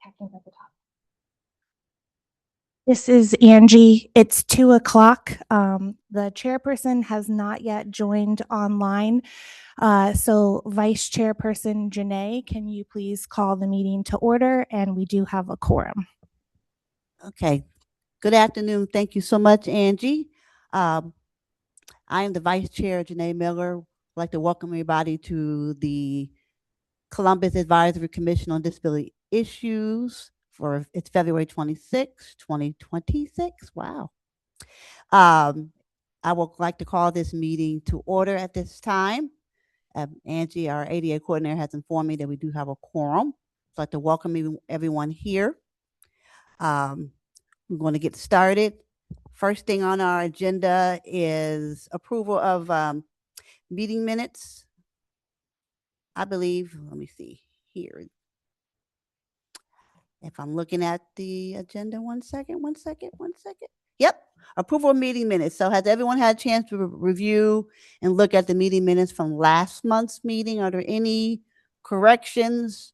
Captain's at the top. This is Angie. It's 2:00. The chairperson has not yet joined online. So Vice Chairperson Janae, can you please call the meeting to order? And we do have a quorum. Okay. Good afternoon. Thank you so much, Angie. I am the Vice Chair, Janae Miller. I'd like to welcome everybody to the Columbus Advisory Commission on Disability Issues it's February 26, 2026. Wow. I would like to call this meeting to order at this time. Angie, our ADA coordinator, has informed me that we do have a quorum. I'd like to welcome everyone here. We're going to get started. First thing on our agenda is approval of meeting minutes. I believe, let me see here. If I'm looking at the agenda, one second. Yep, approval of meeting minutes. So has everyone had a chance to review and look at the meeting minutes from last month's meeting? Are there any corrections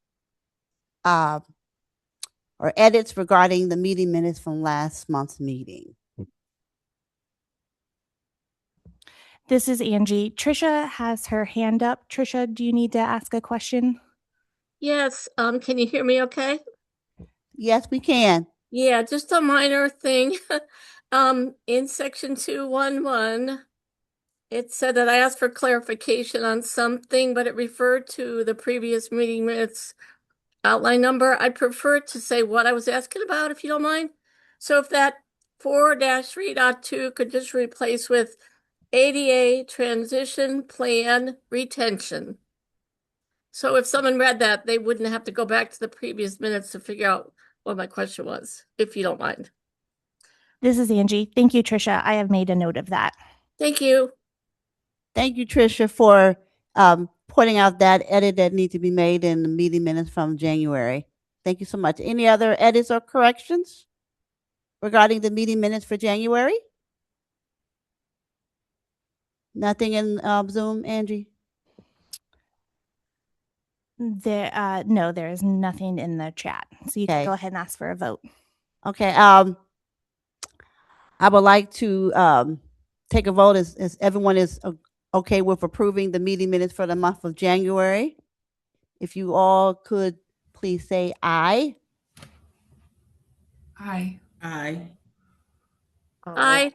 or edits regarding the meeting minutes from last month's meeting? This is Angie. Trisha has her hand up. Trisha, do you need to ask a question? Yes. Can you hear me okay? Yes, we can. Yeah, just a minor thing. In section 211, it said that I asked for clarification on something, but it referred to the previous meeting minutes outline number. I prefer to say what I was asking about, if you don't mind. So if that 4-3.2 could just replace with ADA transition plan retention. So if someone read that, they wouldn't have to go back to the previous minutes to figure out what my question was, if you don't mind. This is Angie. Thank you, Trisha. I have made a note of that. Thank you. Thank you, Trisha, for pointing out that edit that needs to be made in the meeting minutes from January. Thank you so much. Any other edits or corrections regarding the meeting minutes for January? Nothing in Zoom, Angie? No, there is nothing in the chat. So you can go ahead and ask for a vote. Okay. I would like to take a vote as everyone is okay with approving the meeting minutes for the month of January. If you all could please say aye. Aye. Aye. Aye.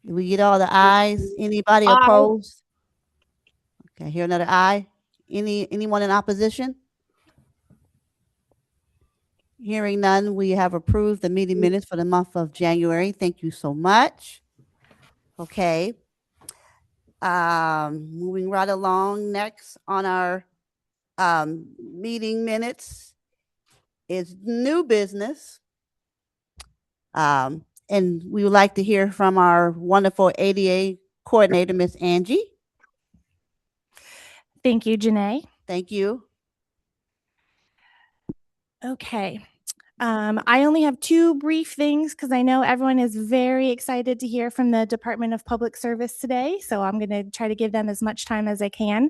Did we get all the ayes? Anybody opposed? Okay, here another aye. Anyone in opposition? Hearing none, we have approved the meeting minutes for the month of January. Thank you so much. Okay. Moving right along, next on our meeting minutes is new business. And we would like to hear from our wonderful ADA coordinator, Miss Angie. Thank you, Janae. Thank you. Okay. I only have two brief things because I know everyone is very excited to hear from the Department of Public Service today. So I'm going to try to give them as much time as I can.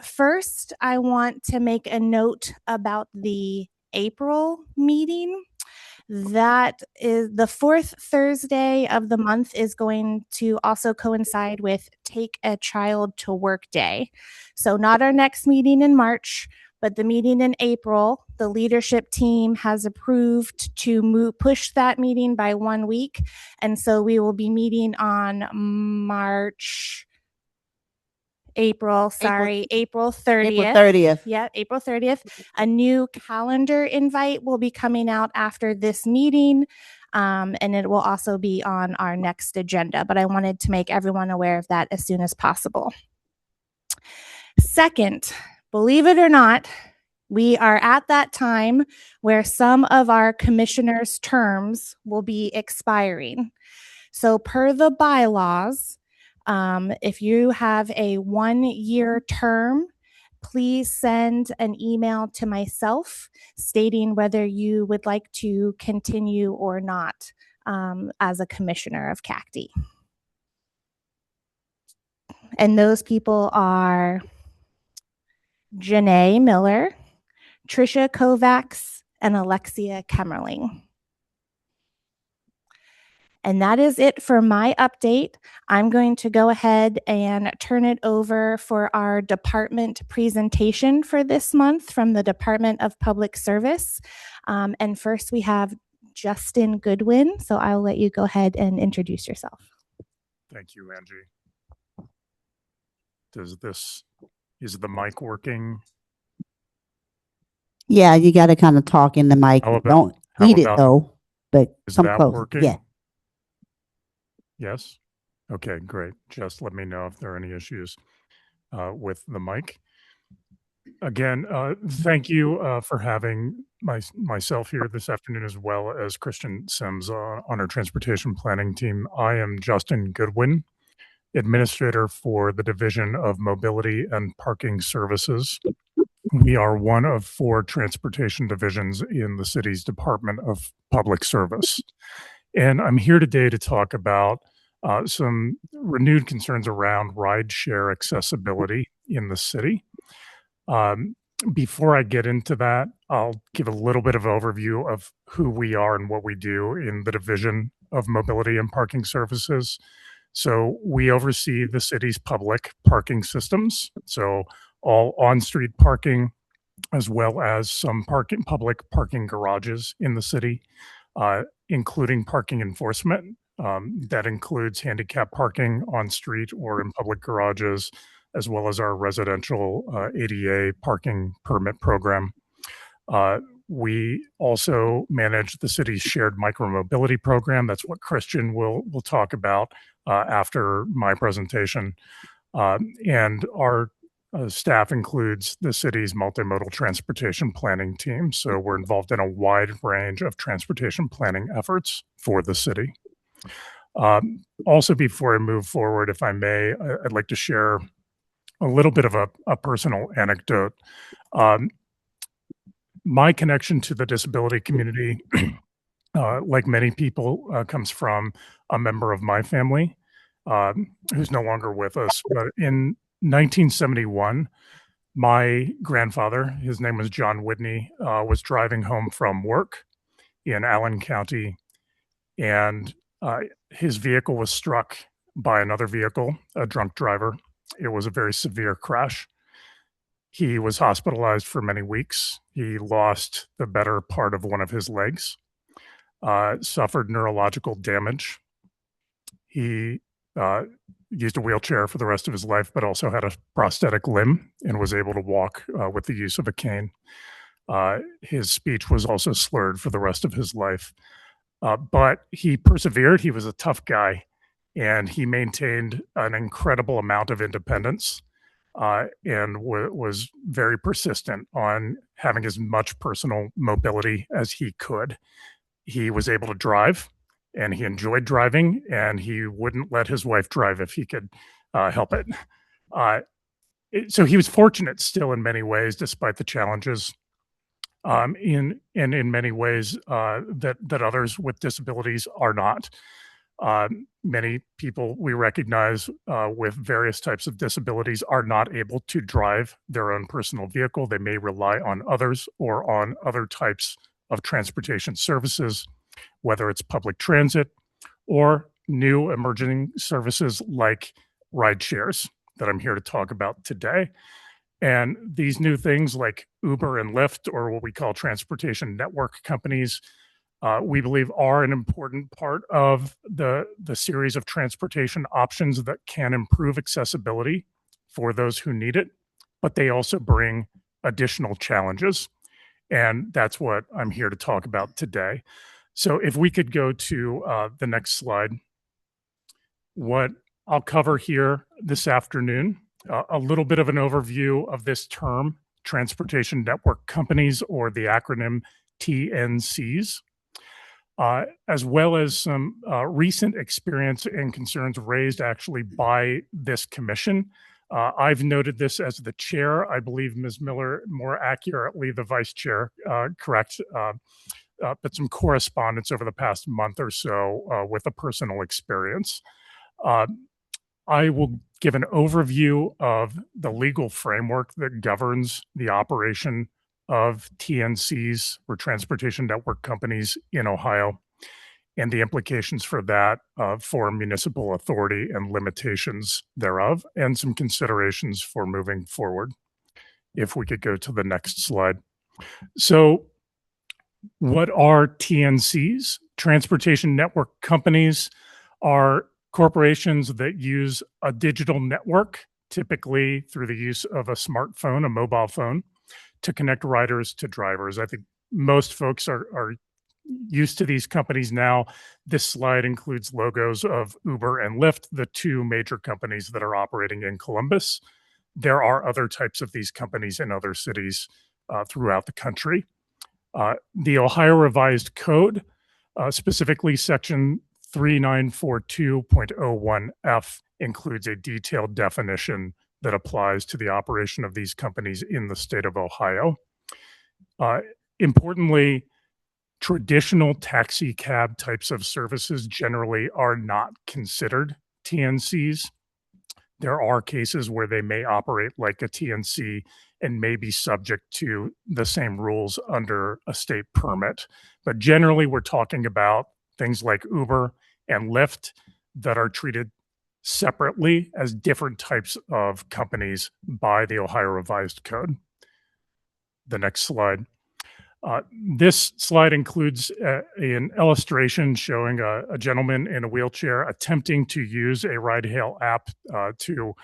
First, I want to make a note about the April meeting. That is the fourth Thursday of the month is going to also coincide with Take a Child to Work Day. So not our next meeting in March, but the meeting in April. The leadership team has approved to push that meeting by 1 week. And so we will be meeting on April 30th. April 30th. Yeah, April 30th. A new calendar invite will be coming out after this meeting, and it will also be on our next agenda. But I wanted to make everyone aware of that as soon as possible. Second, believe it or not, we are at that time where some of our commissioners' terms will be expiring. So per the bylaws, if you have a 1-year term, please send an email to myself stating whether you would like to continue or not as a commissioner of CACD. And those people are Janae Miller, Trisha Kovacs, and Alexia Kemmerling. And that is it for my update. I'm going to go ahead and turn it over for our department presentation for this month from the Department of Public Service. And first we have Justin Goodwin. So I'll let you go ahead and introduce yourself. Thank you, Angie. Is the mic working? Yeah, you got to kind of talk in the mic. Don't eat it though, but come close. Working? Yeah. Yes? Okay, great. Just let me know if there are any issues with the mic. Again, thank you for having myself here this afternoon, as well as Christian Sims on our transportation planning team. I am Justin Goodwin, Administrator for the Division of Mobility and Parking Services. We are one of 4 transportation divisions in the city's Department of Public Service. And I'm here today to talk about some renewed concerns around rideshare accessibility in the city. Before I get into that, I'll give a little bit of overview of who we are and what we do in the Division of Mobility and Parking Services. So we oversee the city's public parking systems, so all on-street parking, as well as some public parking garages in the city, including parking enforcement. That includes handicap parking on street or in public garages, as well as our residential ADA parking permit program. We also manage the city's shared micromobility program. That's what Christian will talk about after my presentation. And our staff includes the city's multimodal transportation planning team. So we're involved in a wide range of transportation planning efforts for the city. Also, before I move forward, if I may, I'd like to share a little bit of a personal anecdote. My connection to the disability community, like many people, comes from a member of my family who's no longer with us. But in 1971, my grandfather, his name was John Whitney, was driving home from work in Allen County, and his vehicle was struck by another vehicle, a drunk driver. It was a very severe crash. He was hospitalized for many weeks. He lost the better part of one of his legs, suffered neurological damage. He used a wheelchair for the rest of his life, but also had a prosthetic limb and was able to walk with the use of a cane. His speech was also slurred for the rest of his life. But he persevered. He was a tough guy, and he maintained an incredible amount of independence and was very persistent on having as much personal mobility as he could. He was able to drive, and he enjoyed driving, and he wouldn't let his wife drive if he could help it. So he was fortunate still in many ways, despite the challenges. In many ways that others with disabilities are not. Many people we recognize with various types of disabilities are not able to drive their own personal vehicle. They may rely on others or on other types of transportation services, whether it's public transit or new emerging services like ride shares that I'm here to talk about today. And these new things like Uber and Lyft, or what we call transportation network companies, we believe are an important part of the series of transportation options that can improve accessibility for those who need it, but they also bring additional challenges. And that's what I'm here to talk about today. So if we could go to the next slide, what I'll cover here this afternoon, a little bit of an overview of this term, transportation network companies, or the acronym TNCs, as well as some recent experience and concerns raised actually by this commission. I've noted this as the chair. I believe Ms. Miller, more accurately, the vice chair, correct, but some correspondence over the past month or so with a personal experience. I will give an overview of the legal framework that governs the operation of TNCs, or transportation network companies, in Ohio, and the implications for that for municipal authority and limitations thereof, and some considerations for moving forward. If we could go to the next slide. So, what are TNCs? Transportation network companies are corporations that use a digital network, typically through the use of a smartphone, a mobile phone, to connect riders to drivers. I think most folks are used to these companies now. This slide includes logos of Uber and Lyft, the two major companies that are operating in Columbus. There are other types of these companies in other cities throughout the country. The Ohio Revised Code, specifically Section 3942.01F, includes a detailed definition that applies to the operation of these companies in the state of Ohio. Importantly, traditional taxi cab types of services generally are not considered TNCs. There are cases where they may operate like a TNC and may be subject to the same rules under a state permit. But generally, we're talking about things like Uber and Lyft that are treated separately as different types of companies by the Ohio Revised Code. The next slide. This slide includes an illustration showing a gentleman in a wheelchair attempting to use a ride-hail app to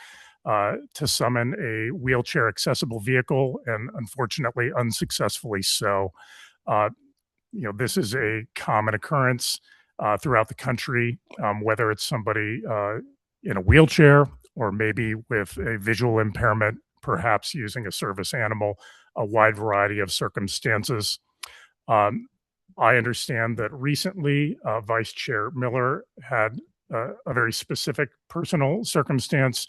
summon a wheelchair accessible vehicle, and unfortunately unsuccessfully so. This is a common occurrence throughout the country, whether it's somebody in a wheelchair or maybe with a visual impairment, perhaps using a service animal, a wide variety of circumstances. I understand that recently Vice Chair Miller had a very specific personal circumstance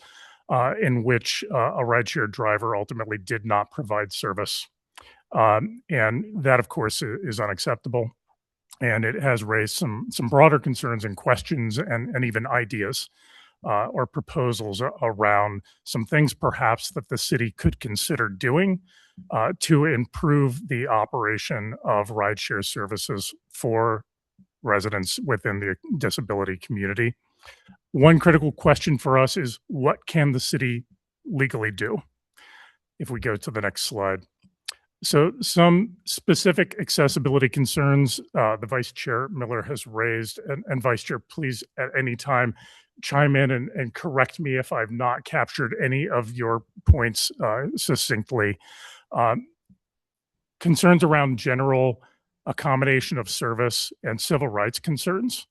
in which a rideshare driver ultimately did not provide service. And that, of course, is unacceptable. And it has raised some broader concerns and questions and even ideas or proposals around some things perhaps that the city could consider doing to improve the operation of rideshare services for residents within the disability community. One critical question for us is, what can the city legally do? If we go to the next slide. So some specific accessibility concerns the Vice Chair Miller has raised, and Vice Chair, please at any time chime in and correct me if I've not captured any of your points succinctly. Concerns around general accommodation of service and civil rights concerns,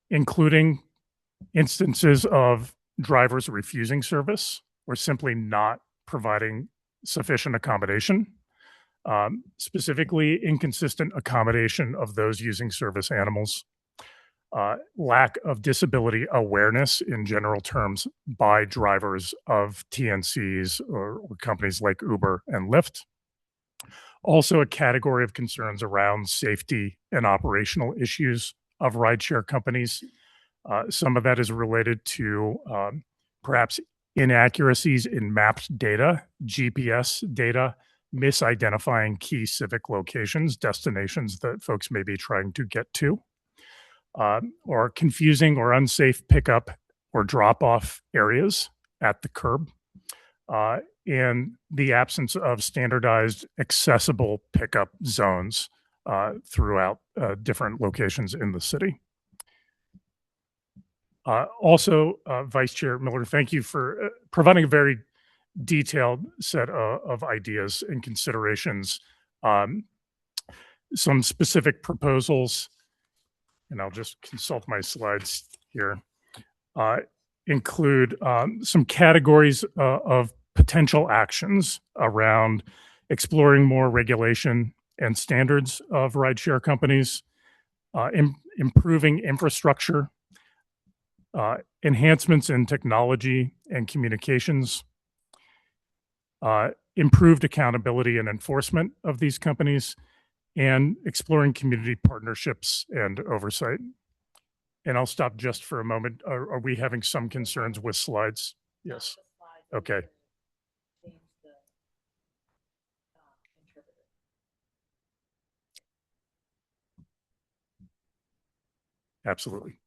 including instances of drivers refusing service or simply not providing sufficient accommodation, specifically inconsistent accommodation of those using service animals, lack of disability awareness in general terms by drivers of TNCs or companies like Uber and Lyft. Also, a category of concerns around safety and operational issues of rideshare companies. Some of that is related to perhaps inaccuracies in mapped data, GPS data, misidentifying key civic locations, destinations that folks may be trying to get to, or confusing or unsafe pickup or drop-off areas at the curb, and the absence of standardized accessible pickup zones throughout different locations in the city. Also, Vice Chair Miller, thank you for providing a very detailed set of ideas and considerations. Some specific proposals, and I'll just consult my slides here, include some categories of potential actions around exploring more regulation and standards of rideshare companies, improving infrastructure, enhancements in technology and communications, improved accountability and enforcement of these companies, and exploring community partnerships and oversight. And I'll stop just for a moment. Are we having some concerns with slides? Yes. Okay. Absolutely.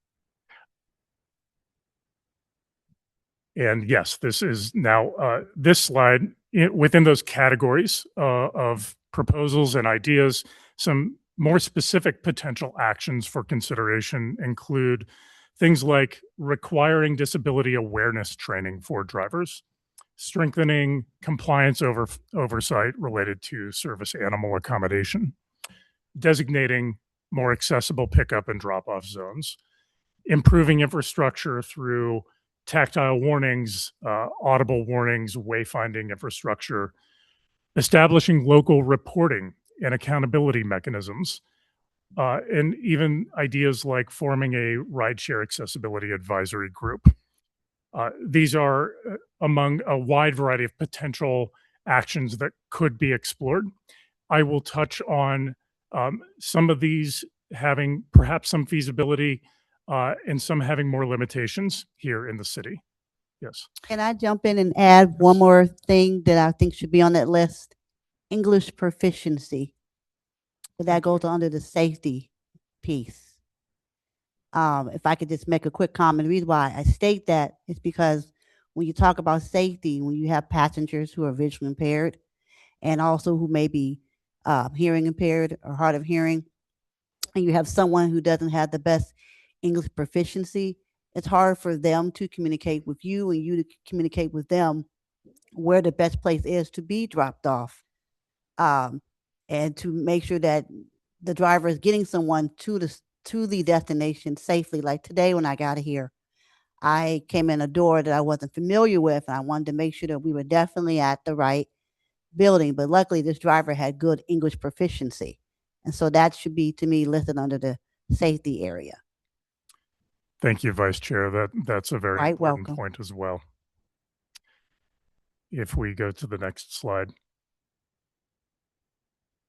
And yes, this is now this slide within those categories of proposals and ideas. Some more specific potential actions for consideration include things like requiring disability awareness training for drivers, strengthening compliance oversight related to service animal accommodation, designating more accessible pickup and drop off zones, improving infrastructure through tactile warnings, audible warnings, wayfinding infrastructure, establishing local reporting and accountability mechanisms, and even ideas like forming a rideshare accessibility advisory group. These are among a wide variety of potential actions that could be explored. I will touch on some of these having perhaps some feasibility and some having more limitations here in the city. Yes. Can I jump in and add one more thing that I think should be on that list? English proficiency. That goes under the safety piece. If I could just make a quick comment, the reason why I state that is because when you talk about safety, when you have passengers who are visually impaired and also who may be hearing impaired or hard of hearing, and you have someone who doesn't have the best English proficiency, it's hard for them to communicate with you and you to communicate with them where the best place is to be dropped off, and to make sure that the driver is getting someone to the destination safely. Like today when I got here, I came in a door that I wasn't familiar with, and I wanted to make sure that we were definitely at the right building. But luckily, this driver had good English proficiency. And so that should be, to me, listed under the safety area. Thank you, Vice Chair. That's a very Quite important welcome. point as well. If we go to the next slide.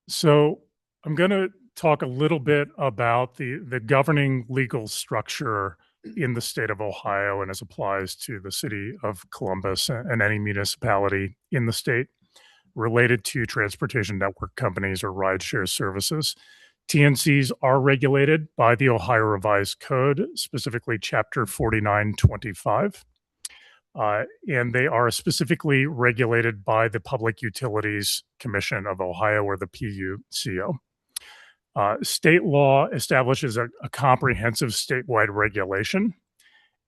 So I'm going to talk a little bit about the governing legal structure in the state of Ohio and as applies to the city of Columbus and any municipality in the state related to transportation network companies or rideshare services. TNCs are regulated by the Ohio Revised Code, specifically Chapter 4925. And they are specifically regulated by the Public Utilities Commission of Ohio, or the PUCO. State law establishes a comprehensive statewide regulation.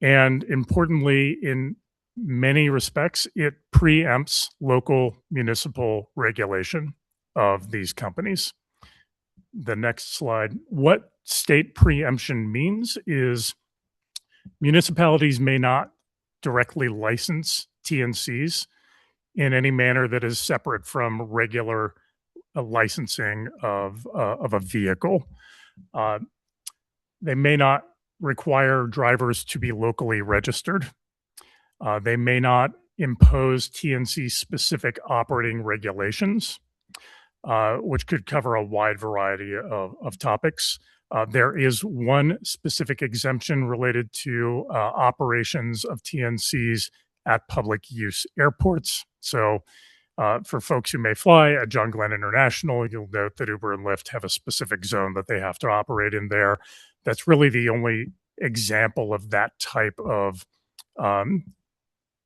And importantly, in many respects, it preempts local municipal regulation of these companies. The next slide. What state preemption means is municipalities may not directly license TNCs in any manner that is separate from regular licensing of a vehicle. They may not require drivers to be locally registered. They may not impose TNC-specific operating regulations, which could cover a wide variety of topics. There is one specific exemption related to operations of TNCs at public use airports. So for folks who may fly at John Glenn International, you'll note that Uber and Lyft have a specific zone that they have to operate in there. That's really the only example of that type of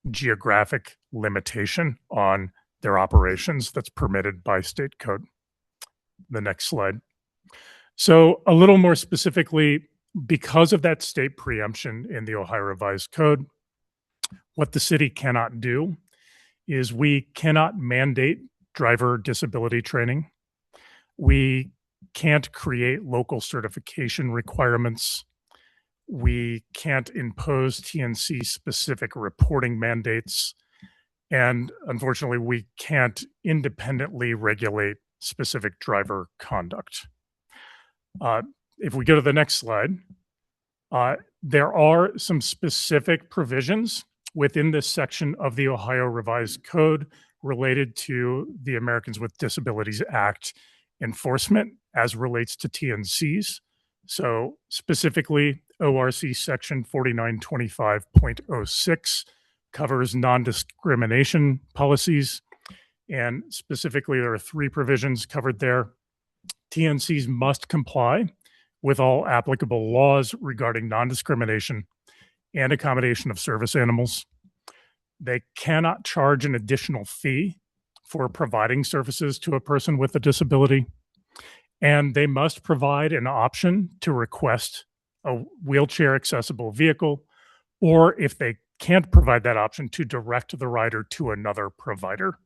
geographic limitation on their operations that's permitted by state code. The next slide. So a little more specifically, because of that state preemption in the Ohio Revised Code, what the city cannot do is we cannot mandate driver disability training. We can't create local certification requirements. We can't impose TNC-specific reporting mandates. And unfortunately, we can't independently regulate specific driver conduct. If we go to the next slide, there are some specific provisions within this section of the Ohio Revised Code related to the Americans with Disabilities Act enforcement as relates to TNCs. So specifically, ORC section 4925.06 covers non-discrimination policies. And specifically, there are 3 provisions covered there. TNCs must comply with all applicable laws regarding non-discrimination and accommodation of service animals. They cannot charge an additional fee for providing services to a person with a disability. And they must provide an option to request a wheelchair accessible vehicle, or if they can't provide that option, to direct the rider to another provider.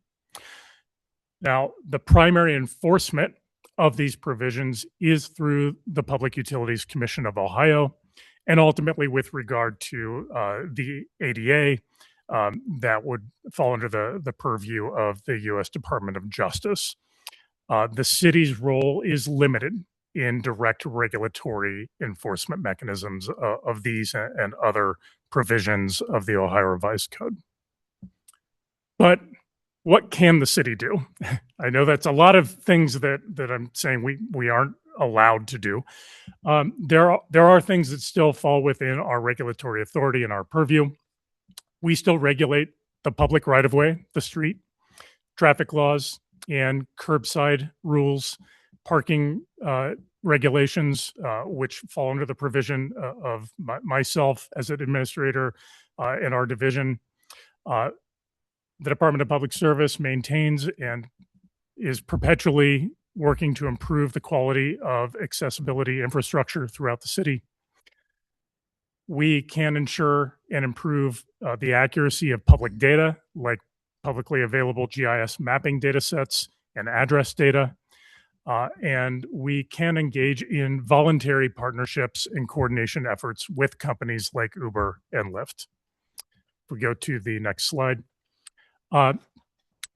Now, the primary enforcement of these provisions is through the Public Utilities Commission of Ohio, and ultimately with regard to the ADA, that would fall under the purview of the U.S. Department of Justice. The city's role is limited in direct regulatory enforcement mechanisms of these and other provisions of the Ohio Revised Code. But what can the city do? I know that's a lot of things that I'm saying we aren't allowed to do. There are things that still fall within our regulatory authority and our purview. We still regulate the public right-of-way, the street, traffic laws, and curbside rules, parking regulations, which fall under the provision of myself as an administrator in our division. The Department of Public Service maintains and is perpetually working to improve the quality of accessibility infrastructure throughout the city. We can ensure and improve the accuracy of public data, like publicly available GIS mapping data sets and address data. And we can engage in voluntary partnerships and coordination efforts with companies like Uber and Lyft. If we go to the next slide.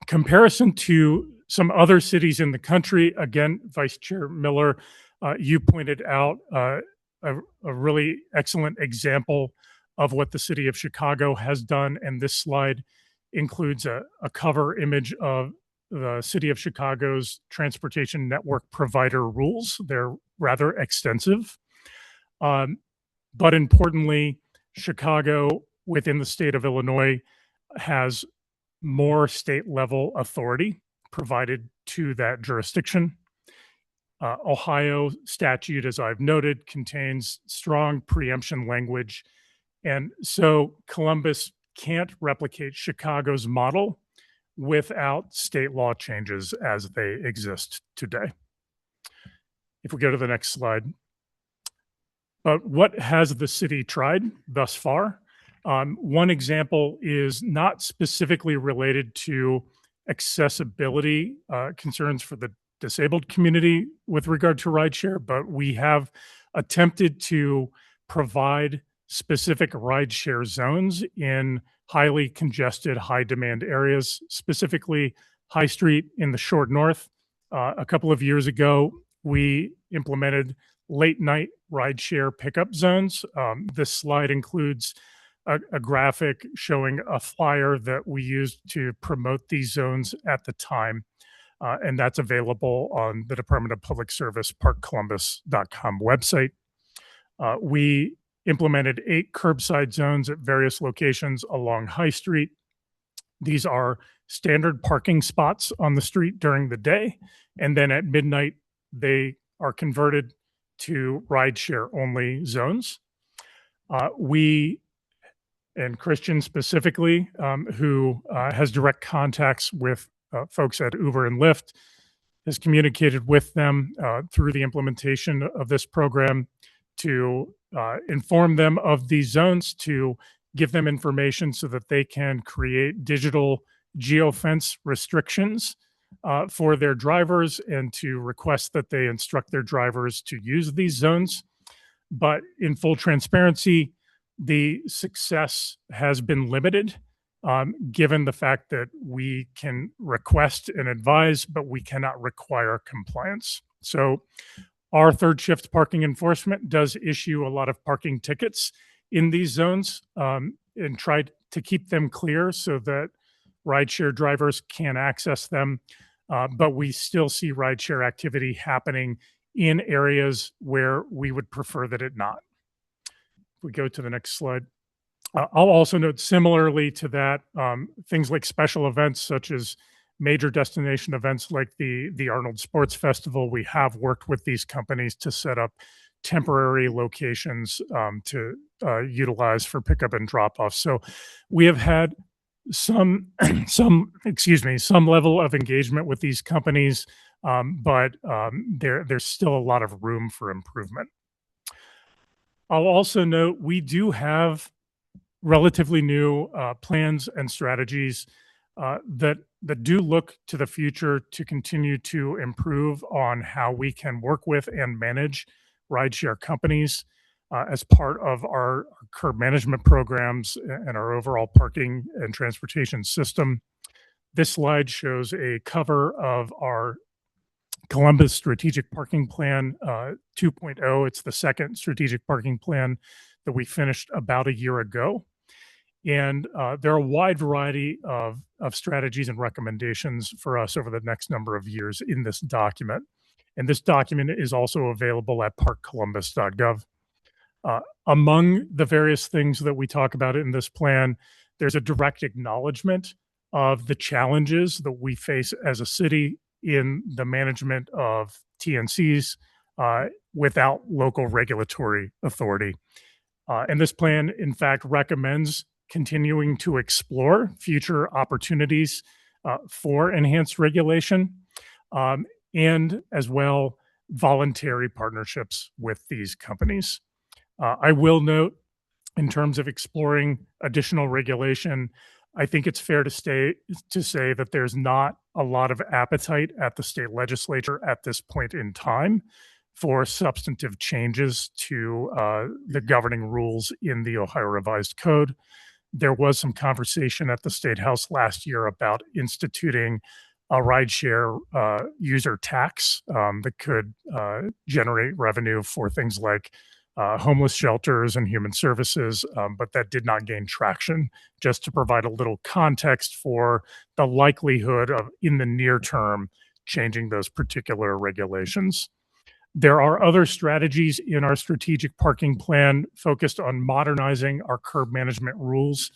Comparison to some other cities in the country, again, Vice Chair Miller, you pointed out a really excellent example of what the city of Chicago has done, and this slide includes a cover image of the city of Chicago's transportation network provider rules. They're rather extensive, but importantly, Chicago within the state of Illinois has more state level authority provided to that jurisdiction. Ohio statute, as I've noted, contains strong preemption language. And so Columbus can't replicate Chicago's model without state law changes as they exist today. If we go to the next slide. But what has the city tried thus far? One example is not specifically related to accessibility concerns for the disabled community with regard to rideshare, but we have attempted to provide specific rideshare zones in highly congested, high demand areas, specifically High Street in the Short North. A couple of years ago, we implemented late night rideshare pickup zones. This slide includes a graphic showing a flyer that we used to promote these zones at the time. And that's available on the Department of Public Service parkcolumbus.com website. We implemented 8 curbside zones at various locations along High Street. These are standard parking spots on the street during the day. And then at midnight, they are converted to rideshare only zones. We, and Christian specifically, who has direct contacts with folks at Uber and Lyft, has communicated with them through the implementation of this program to inform them of these zones, to give them information so that they can create digital geofence restrictions for their drivers and to request that they instruct their drivers to use these zones. But in full transparency, the success has been limited given the fact that we can request and advise, but we cannot require compliance. So our third shift parking enforcement does issue a lot of parking tickets in these zones and try to keep them clear so that rideshare drivers can access them. But we still see rideshare activity happening in areas where we would prefer that it not. If we go to the next slide. I'll also note, similarly to that, things like special events such as major destination events like the Arnold Sports Festival. We have worked with these companies to set up temporary locations to utilize for pickup and drop off. So we have had some level of engagement with these companies, but there's still a lot of room for improvement. I'll also note we do have relatively new plans and strategies that do look to the future to continue to improve on how we can work with and manage rideshare companies as part of our curb management programs and our overall parking and transportation system. This slide shows a cover of our Columbus Strategic Parking Plan 2.0. It's the second strategic parking plan that we finished about a year ago. And there are a wide variety of strategies and recommendations for us over the next number of years in this document. And this document is also available at parkcolumbus.gov. Among the various things that we talk about in this plan, there's a direct acknowledgement of the challenges that we face as a city in the management of TNCs without local regulatory authority. And this plan, in fact, recommends continuing to explore future opportunities for enhanced regulation and as well voluntary partnerships with these companies. I will note, in terms of exploring additional regulation, I think it's fair to say that there's not a lot of appetite at the state legislature at this point in time for substantive changes to the governing rules in the Ohio Revised Code. There was some conversation at the State House last year about instituting a rideshare user tax that could generate revenue for things like homeless shelters and human services, but that did not gain traction. Just to provide a little context for the likelihood of, in the near term, changing those particular regulations. There are other strategies in our strategic parking plan focused on modernizing our curb management rules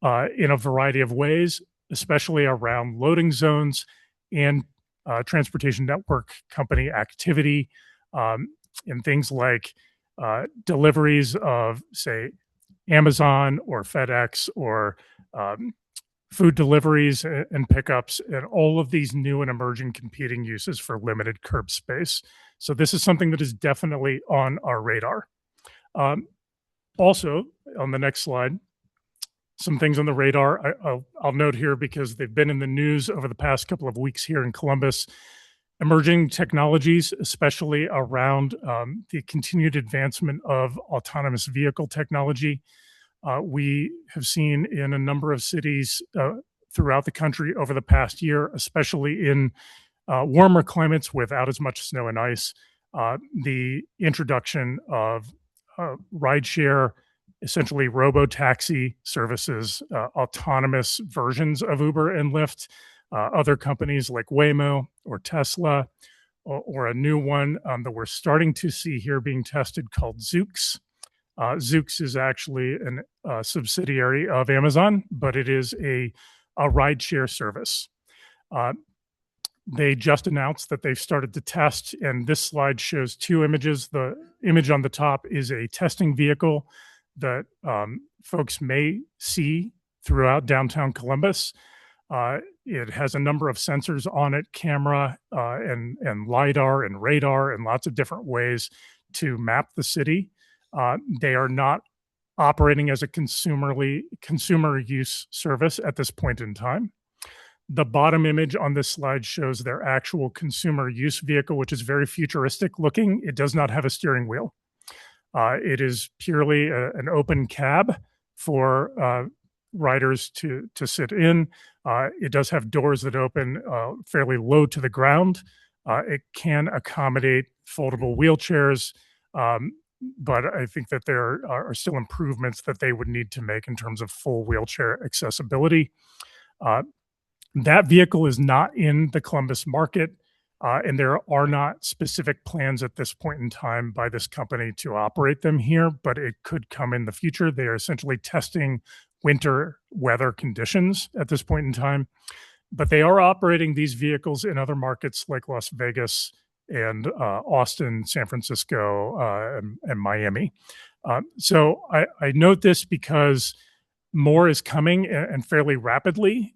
in a variety of ways, especially around loading zones and transportation network company activity, and things like deliveries of, say, Amazon or FedEx or food deliveries and pickups, and all of these new and emerging competing uses for limited curb space. So this is something that is definitely on our radar. Also, on the next slide, some things on the radar I'll note here because they've been in the news over the past couple of weeks here in Columbus. Emerging technologies, especially around the continued advancement of autonomous vehicle technology. We have seen in a number of cities throughout the country over the past year, especially in warmer climates without as much snow and ice, the introduction of rideshare, essentially robo-taxi services, autonomous versions of Uber and Lyft. Other companies like Waymo or Tesla, or a new one that we're starting to see here being tested called Zoox. Zoox is actually a subsidiary of Amazon, but it is a rideshare service. They just announced that they've started to test, and this slide shows two images. The image on the top is a testing vehicle that folks may see throughout downtown Columbus. It has a number of sensors on it, camera and LiDAR and radar and lots of different ways to map the city. They are not operating as a consumer use service at this point in time. The bottom image on this slide shows their actual consumer use vehicle, which is very futuristic looking. It does not have a steering wheel. It is purely an open cab for riders to sit in. It does have doors that open fairly low to the ground. It can accommodate foldable wheelchairs, but I think that there are still improvements that they would need to make in terms of full wheelchair accessibility. That vehicle is not in the Columbus market. And there are not specific plans at this point in time by this company to operate them here, but it could come in the future. They are essentially testing winter weather conditions at this point in time, but they are operating these vehicles in other markets like Las Vegas and Austin, San Francisco, and Miami. So I note this because more is coming and fairly rapidly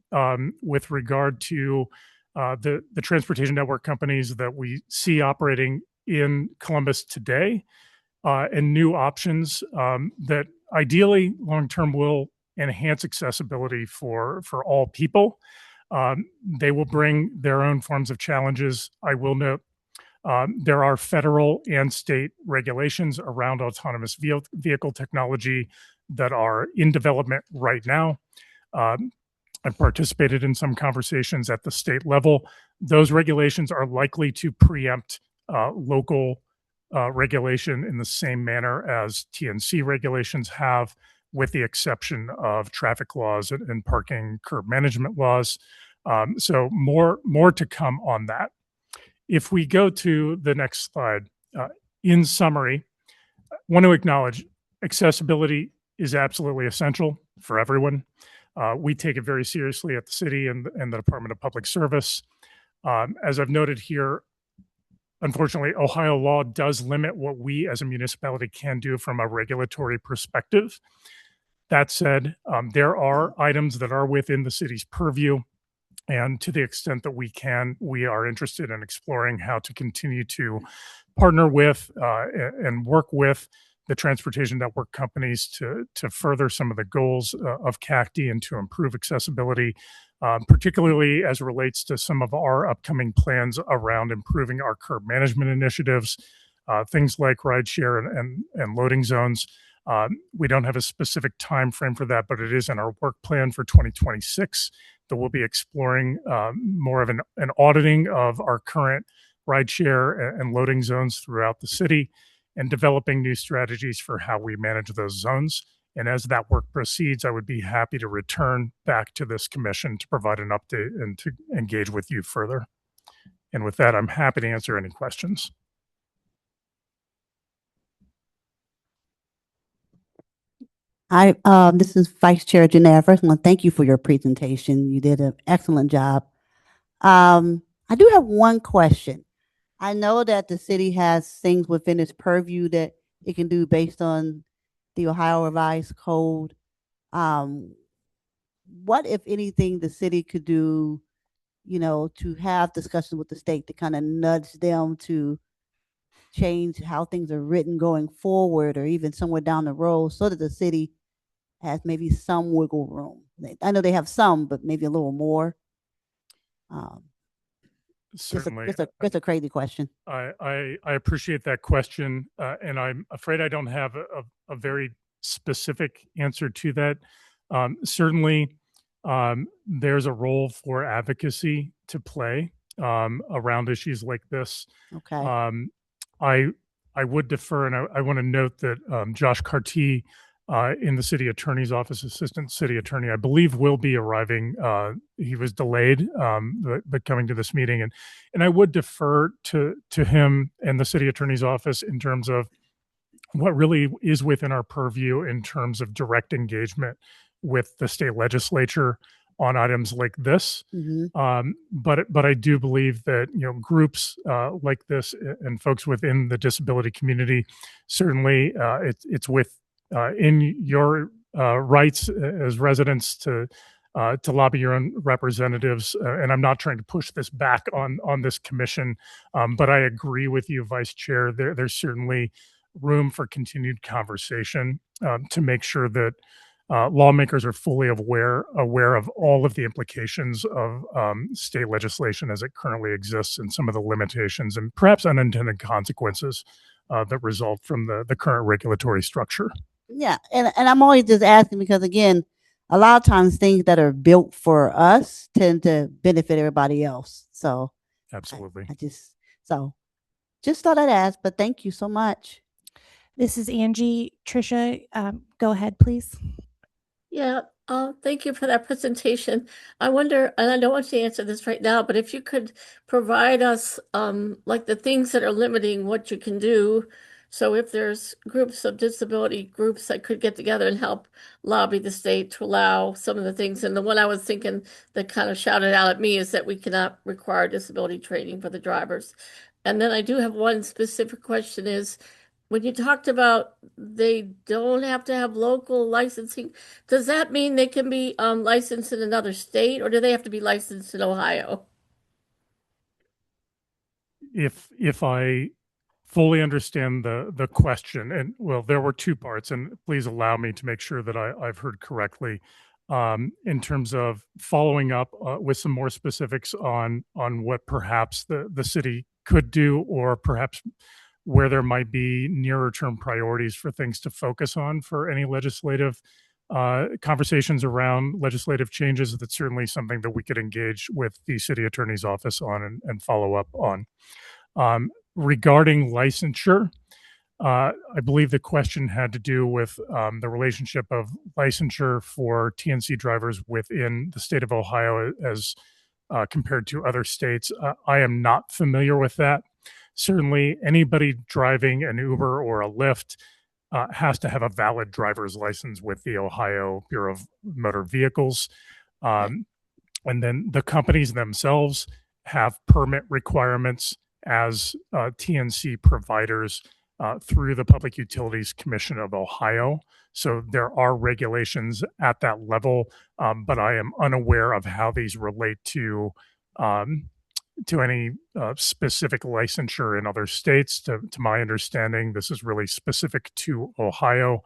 with regard to the transportation network companies that we see operating in Columbus today, and new options that ideally long-term will enhance accessibility for all people. They will bring their own forms of challenges. I will note there are federal and state regulations around autonomous vehicle technology that are in development right now. I've participated in some conversations at the state level. Those regulations are likely to preempt local regulation in the same manner as TNC regulations have, with the exception of traffic laws and parking curb management laws. So more to come on that. If we go to the next slide, in summary, I want to acknowledge accessibility is absolutely essential for everyone. We take it very seriously at the city and the Department of Public Service. As I've noted here, unfortunately, Ohio law does limit what we as a municipality can do from a regulatory perspective. That said, there are items that are within the city's purview. And to the extent that we can, we are interested in exploring how to continue to partner with and work with the transportation network companies to further some of the goals of CACD and to improve accessibility, particularly as it relates to some of our upcoming plans around improving our curb management initiatives, things like rideshare and loading zones. We don't have a specific time frame for that, but it is in our work plan for 2026 that we'll be exploring more of an auditing of our current rideshare and loading zones throughout the city and developing new strategies for how we manage those zones. And as that work proceeds, I would be happy to return back to this commission to provide an update and to engage with you further. And with that, I'm happy to answer any questions. This is Vice Chair Janae. First, I want to thank you for your presentation. You did an excellent job. I do have one question. I know that the city has things within its purview that it can do based on the Ohio Revised Code. What, if anything, the city could do, to have discussions with the state to kind of nudge them to change how things are written going forward, or even somewhere down the road, so that the city has maybe some wiggle room? I know they have some, but maybe a little more. Certainly. It's a crazy question. I appreciate that question, and I'm afraid I don't have a very specific answer to that. Certainly, there's a role for advocacy to play around issues like this. Okay. I would defer, and I want to note that Josh Carty in the city attorney's office, assistant city attorney, I believe will be arriving. He was delayed, but coming to this meeting, and I would defer to him and the city attorney's office in terms of what really is within our purview in terms of direct engagement with the state legislature on items like this. Mm-hmm. But I do believe that groups like this and folks within the disability community, certainly it's in your rights as residents to lobby your own representatives. And I'm not trying to push this back on this commission, but I agree with you, Vice Chair. There's certainly room for continued conversation to make sure that lawmakers are fully aware of all of the implications of state legislation as it currently exists, and some of the limitations and perhaps unintended consequences that result from the current regulatory structure. Yeah, and I'm always just asking because, again, a lot of times things that are built for us tend to benefit everybody else. So absolutely, I just thought I'd ask, but thank you so much. This is Angie. Trisha, go ahead, please. Yeah, Thank you for that presentation. I wonder, and I don't want you to answer this right now, but if you could provide us, like the things that are limiting what you can do. So if there's groups of disability groups that could get together and help lobby the state to allow some of the things. And the one I was thinking that kind of shouted out at me is that we cannot require disability training for the drivers. And then I do have one specific question is, when you talked about they don't have to have local licensing, does that mean they can be licensed in another state, or do they have to be licensed in Ohio? If I fully understand the question, and well, there were two parts, and please allow me to make sure that I've heard correctly. In terms of following up with some more specifics on what perhaps the city could do, or perhaps where there might be nearer term priorities for things to focus on for any legislative conversations around legislative changes. That's certainly something that we could engage with the city attorney's office on and follow up on. Regarding licensure, I believe the question had to do with the relationship of licensure for TNC drivers within the state of Ohio as compared to other states. I am not familiar with that. Certainly, anybody driving an Uber or a Lyft has to have a valid driver's license with the Ohio Bureau of Motor Vehicles. And then the companies themselves have permit requirements as TNC providers through the Public Utilities Commission of Ohio. So there are regulations at that level, but I am unaware of how these relate to any specific licensure in other states. To my understanding, this is really specific to Ohio.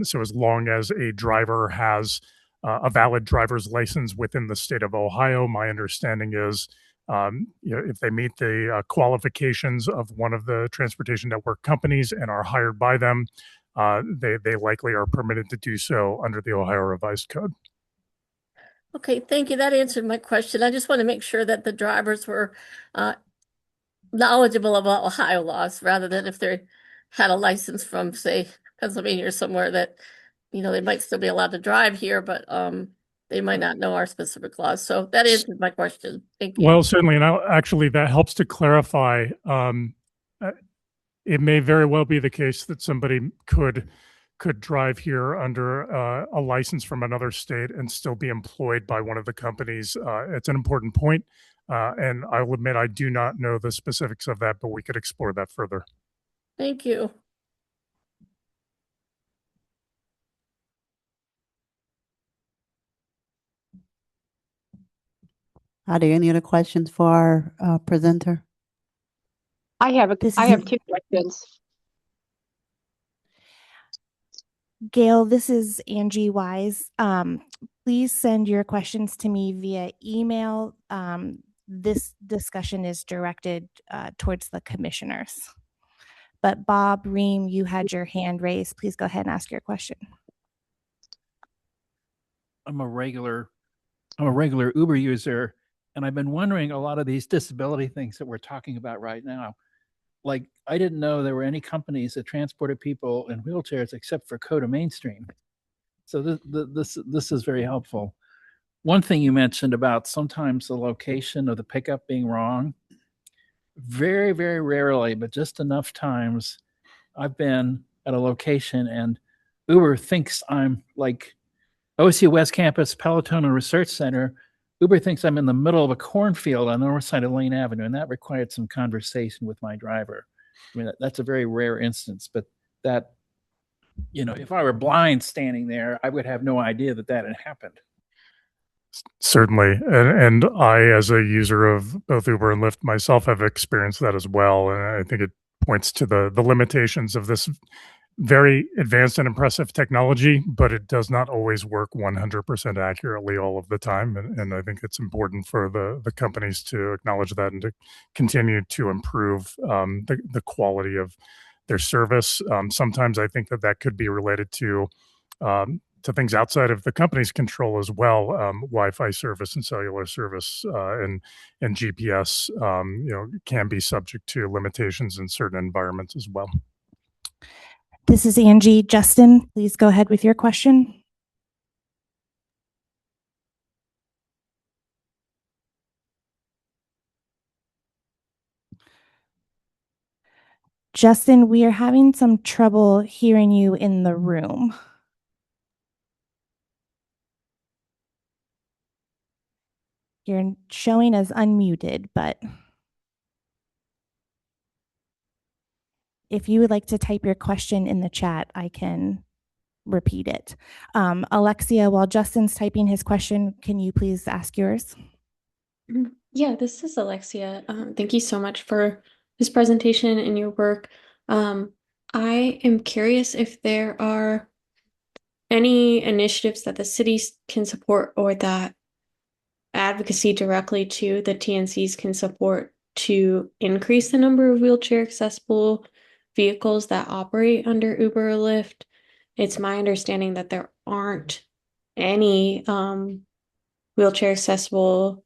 So as long as a driver has a valid driver's license within the state of Ohio, my understanding is if they meet the qualifications of one of the transportation network companies and are hired by them, they likely are permitted to do so under the Ohio Revised Code. Okay, thank you. That answered my question. I just want to make sure that the drivers were knowledgeable about Ohio laws rather than if they had a license from, say, Pennsylvania or somewhere that, they might still be allowed to drive here, but they might not know our specific laws. So that answered my question. Thank you. Well, certainly, and actually that helps to clarify. It may very well be the case that somebody could drive here under a license from another state and still be employed by one of the companies. It's an important point, and I will admit I do not know the specifics of that, but we could explore that further. Thank you. Are there any other questions for our presenter? I have two questions. Gail, this is Angie Wise. Please send your questions to me via email. This discussion is directed towards the commissioners. But Bob Ream, you had your hand raised. Please go ahead and ask your question. I'm a regular Uber user, and I've been wondering a lot of these disability things that we're talking about right now. Like, I didn't know there were any companies that transported people in wheelchairs except for Coda Mainstream. So this is very helpful. One thing you mentioned about sometimes the location of the pickup being wrong. Very, very rarely, but just enough times, I've been at a location and Uber thinks I'm like OSU West Campus Peloton Research Center. Uber thinks I'm in the middle of a cornfield on the north side of Lane Avenue, and that required some conversation with my driver. I mean, that's a very rare instance, but that, if I were blind standing there, I would have no idea that had happened. Certainly. And I, as a user of both Uber and Lyft myself, have experienced that as well. And I think it points to the limitations of this very advanced and impressive technology, but it does not always work 100% accurately all of the time. And I think it's important for the companies to acknowledge that and to continue to improve the quality of their service. Sometimes I think that could be related to things outside of the company's control as well. Wi-Fi service and cellular service and GPS, can be subject to limitations in certain environments as well. This is Angie. Justin, please go ahead with your question. Justin, we are having some trouble hearing you in the room. You're showing as unmuted, but if you would like to type your question in the chat, I can repeat it. Alexia, while Justin's typing his question, can you please ask yours? Yeah, this is Alexia. Thank you so much for this presentation and your work. I am curious if there are any initiatives that the cities can support or that advocacy directly to the TNCs can support to increase the number of wheelchair accessible vehicles that operate under Uber or Lyft. It's my understanding that there aren't any wheelchair accessible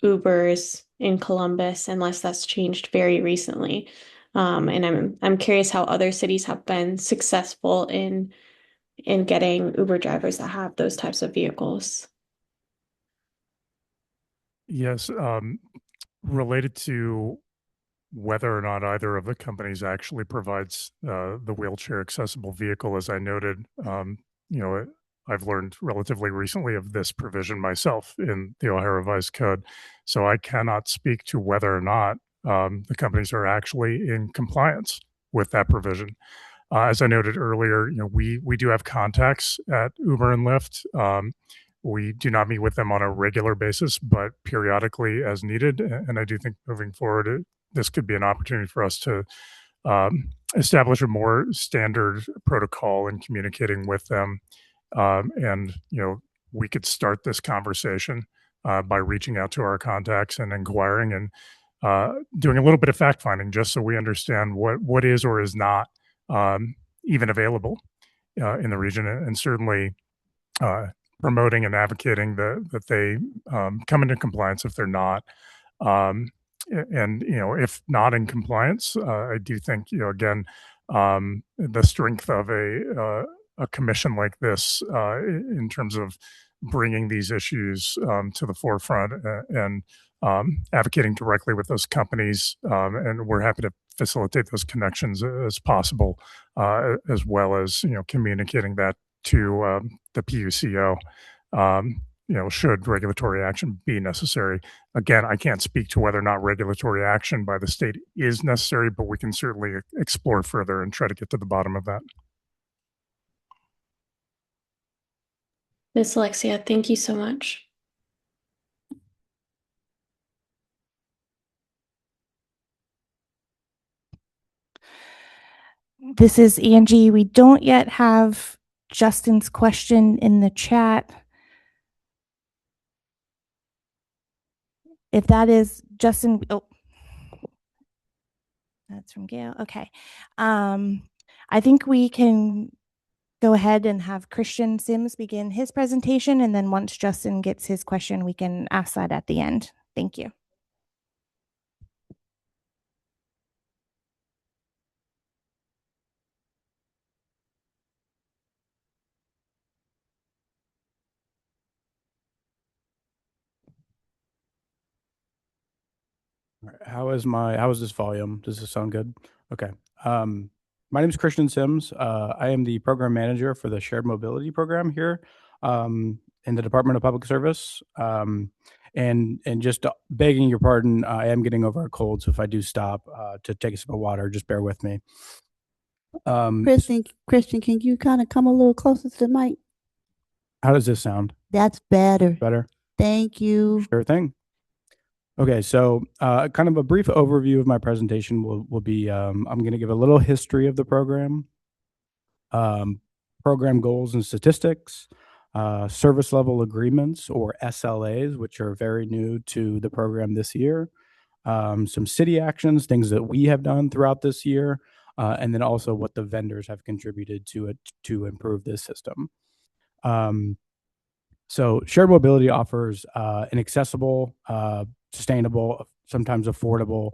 Ubers in Columbus unless that's changed very recently. And I'm curious how other cities have been successful in getting Uber drivers that have those types of vehicles. Yes, related to whether or not either of the companies actually provides the wheelchair accessible vehicle, as I noted, I've learned relatively recently of this provision myself in the Ohio Revised Code. So I cannot speak to whether or not the companies are actually in compliance with that provision. As I noted earlier, we do have contacts at Uber and Lyft. We do not meet with them on a regular basis, but periodically as needed. And I do think moving forward, this could be an opportunity for us to establish a more standard protocol in communicating with them. And we could start this conversation by reaching out to our contacts and inquiring and doing a little bit of fact finding, just so we understand what is or is not even available in the region, and certainly promoting and advocating that they come into compliance if they're not. And if not in compliance, I do think again the strength of a commission like this in terms of bringing these issues to the forefront and advocating directly with those companies, and we're happy to facilitate those connections as possible, as well as communicating that to the PUCO. Should regulatory action be necessary. Again, I can't speak to whether or not regulatory action by the state is necessary, but we can certainly explore further and try to get to the bottom of that. Miss Alexia, thank you so much. This is Angie. We don't yet have Justin's question in the chat. If that is Justin, that's from Gail. Okay. I think we can go ahead and have Christian Sims begin his presentation. And then once Justin gets his question, we can ask that at the end. Thank you. How is this volume? Does this sound good? Okay. My name is Christian Sims. I am the program manager for the Shared Mobility Program here in the Department of Public Service. And just begging your pardon, I am getting over a cold, so if I do stop to take a sip of water, just bear with me. Christian, can you kind of come a little closer to the mic? How does this sound? That's better. Better? Thank you. Sure thing. Okay, so kind of a brief overview of my presentation will be, I'm going to give a little history of the program, program goals and statistics, service level agreements or SLAs, which are very new to the program this year, some city actions, things that we have done throughout this year, and then also what the vendors have contributed to it to improve this system. So shared mobility offers an accessible, sustainable, sometimes affordable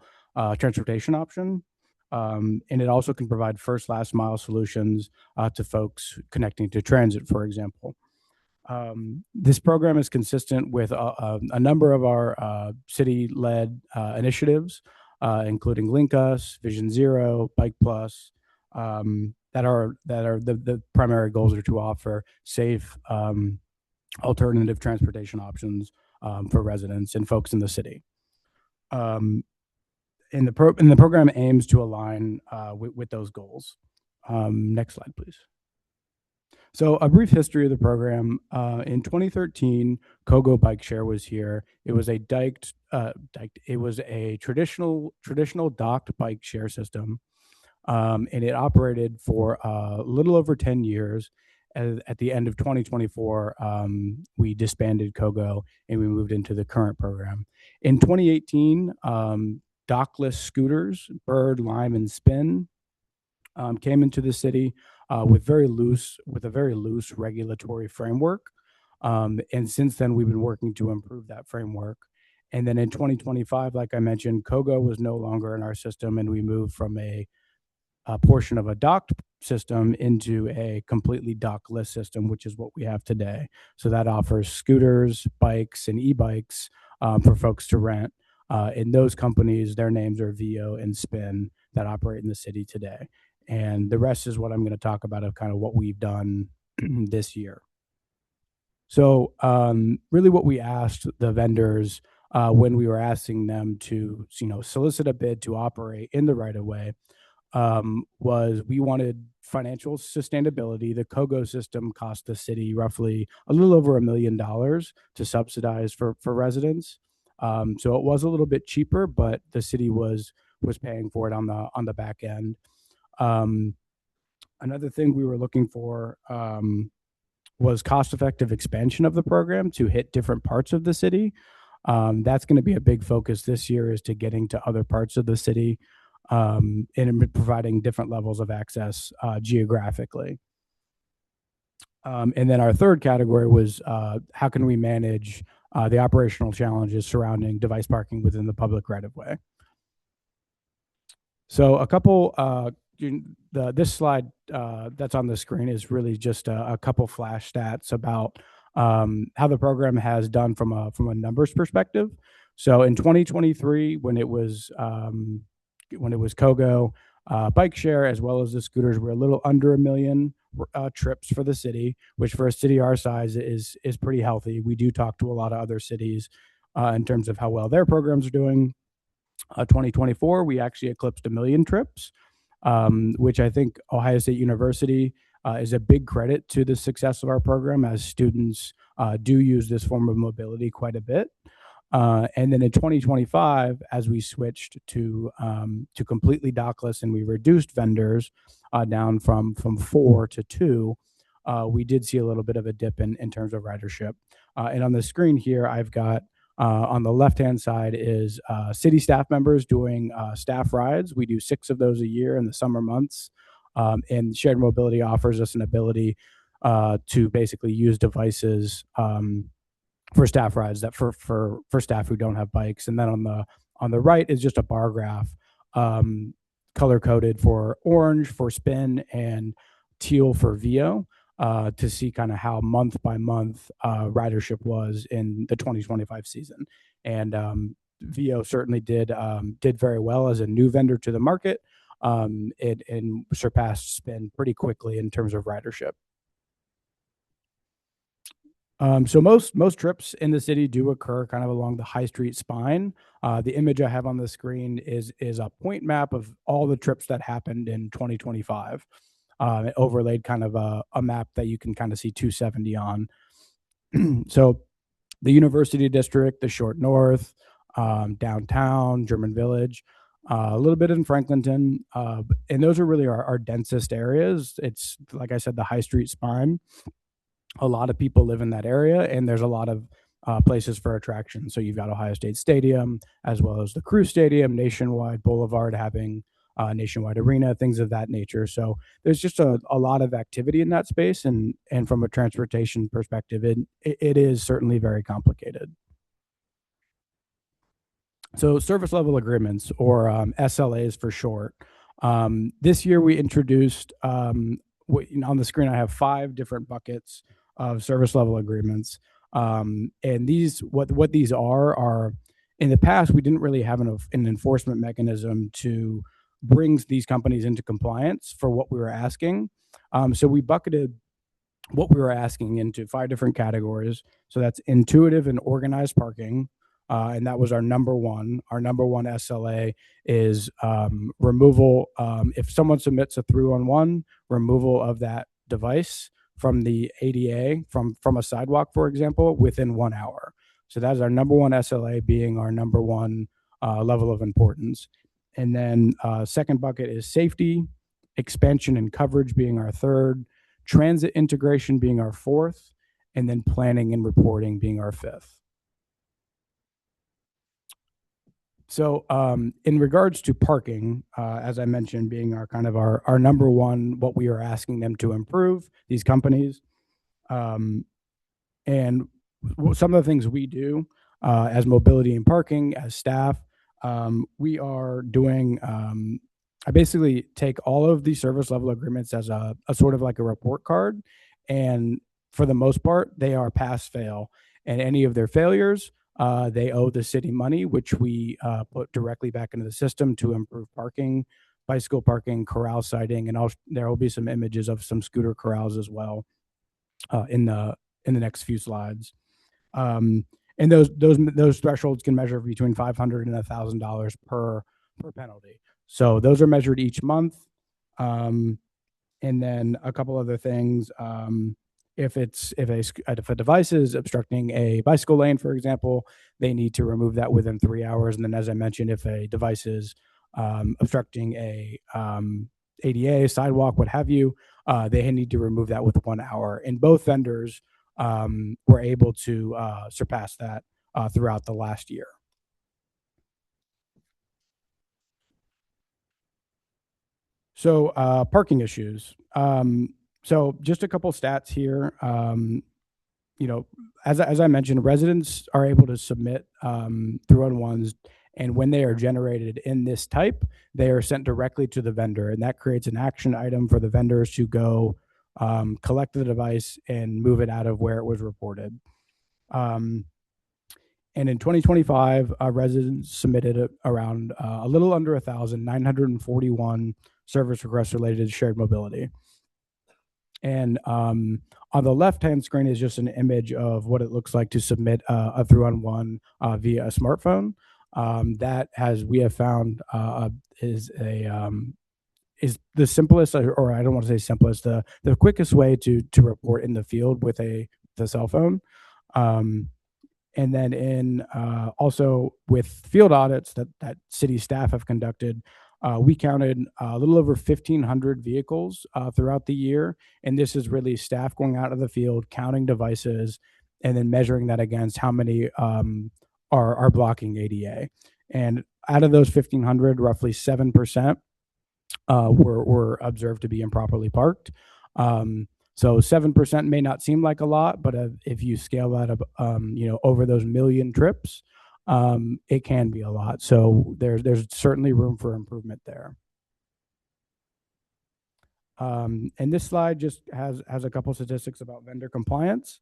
transportation option. And it also can provide first, last mile solutions to folks connecting to transit, for example. This program is consistent with a number of our city-led initiatives, including Link Us, Vision Zero, Bike Plus, that are the primary goals are to offer safe alternative transportation options for residents and folks in the city. And the program aims to align with those goals. Next slide, please. So a brief history of the program. In 2013, Kogo Bike Share was here. It was a it was a traditional docked bike share system, and it operated for a little over 10 years. At the end of 2024, we disbanded Kogo and we moved into the current program. In 2018, dockless scooters, Bird, Lime, and Spin, came into the city with a very loose regulatory framework. And since then, we've been working to improve that framework. And then in 2025, like I mentioned, Kogo was no longer in our system, and we moved from a portion of a docked system into a completely dockless system, which is what we have today. So that offers scooters, bikes, and e-bikes for folks to rent. And those companies, their names are Vio and Spin, that operate in the city today. And the rest is what I'm going to talk about of kind of what we've done this year. So really what we asked the vendors when we were asking them to, solicit a bid to operate in the right of way was we wanted financial sustainability. The Kogo system cost the city roughly a little over $1 million to subsidize for residents. So it was a little bit cheaper, but the city was paying for it on the back end. Another thing we were looking for was cost-effective expansion of the program to hit different parts of the city. That's going to be a big focus this year, is to getting to other parts of the city and providing different levels of access geographically. And then our third category was how can we manage the operational challenges surrounding device parking within the public right-of-way. So a couple, this slide that's on the screen is really just a couple flash stats about how the program has done from a numbers perspective. So in 2023, when it was Kogo, bike share, as well as the scooters, were a little under 1 million trips for the city, which for a city our size is pretty healthy. We do talk to a lot of other cities in terms of how well their programs are doing. 2024, we actually eclipsed 1 million trips, which I think Ohio State University is a big credit to the success of our program, as students do use this form of mobility quite a bit. And then in 2025, as we switched to completely dockless and we reduced vendors down from 4 to 2, we did see a little bit of a dip in terms of ridership. And on the screen here, I've got on the left-hand side is city staff members doing staff rides. We do 6 of those a year in the summer months. And shared mobility offers us an ability to basically use devices for staff rides that for staff who don't have bikes. And then on the right is just a bar graph, color coded for orange for Spin and teal for Vio, to see kind of how month by month ridership was in the 2025 season. And Vio certainly did very well as a new vendor to the market, and surpassed Spin pretty quickly in terms of ridership. So most trips in the city do occur kind of along the High Street spine. The image I have on the screen is a point map of all the trips that happened in 2025. It overlaid kind of a map that you can kind of see 270 on. So the University District, the Short North, downtown, German Village, a little bit in Franklinton, and those are really our densest areas. It's, like I said, the High Street spine. A lot of people live in that area, and there's a lot of places for attraction. So you've got Ohio State Stadium, as well as the Crew Stadium, Nationwide Boulevard having Nationwide Arena, things of that nature. So there's just a lot of activity in that space, and from a transportation perspective, it is certainly very complicated. So service level agreements, or SLAs for short. This year we introduced, on the screen I have 5 different buckets of service level agreements. And these, what these are in the past, we didn't really have an enforcement mechanism to bring these companies into compliance for what we were asking. So we bucketed what we were asking into 5 different categories. So that's intuitive and organized parking. And that was our number one. Our number one SLA is removal. If someone submits a through on one, removal of that device from the ADA, from a sidewalk, for example, within 1 hour. So that is our number one SLA, being our number one level of importance. And then second bucket is safety, expansion and coverage being our third, transit integration being our fourth, and then planning and reporting being our fifth. So in regards to parking, as I mentioned, being our kind of our number one, what we are asking them to improve, these companies. And some of the things we do as mobility and parking, as staff, we are doing, I basically take all of the service level agreements as a sort of like a report card. And for the most part, they are pass fail. And any of their failures, they owe the city money, which we put directly back into the system to improve parking, bicycle parking, corral siting, and there will be some images of some scooter corrals as well in the next few slides. And those thresholds can measure between $500 and $1,000 per penalty. So those are measured each month. And then a couple other things. If a device is obstructing a bicycle lane, for example, they need to remove that within 3 hours. And then, as I mentioned, if a device is obstructing a ADA, sidewalk, what have you, they need to remove that with 1 hour. And both vendors were able to surpass that throughout the last year. So parking issues. So just a couple stats here. You know, as I mentioned, residents are able to submit through on ones, and when they are generated in this type, they are sent directly to the vendor, and that creates an action item for the vendors to go collect the device and move it out of where it was reported. And in 2025, residents submitted around a little under 1,941 service requests related to shared mobility. And on the left-hand screen is just an image of what it looks like to submit a through on one via a smartphone. That we have found is the simplest, or I don't want to say simplest, the quickest way to report in the field with the cell phone. And then also with field audits that city staff have conducted, we counted a little over 1,500 vehicles throughout the year. And this is really staff going out of the field, counting devices, and then measuring that against how many are blocking ADA. And out of those 1,500, roughly 7% were observed to be improperly parked. So 7% may not seem like a lot, but if you scale that up, over those million trips, it can be a lot. So there's certainly room for improvement there. And this slide just has a couple statistics about vendor compliance.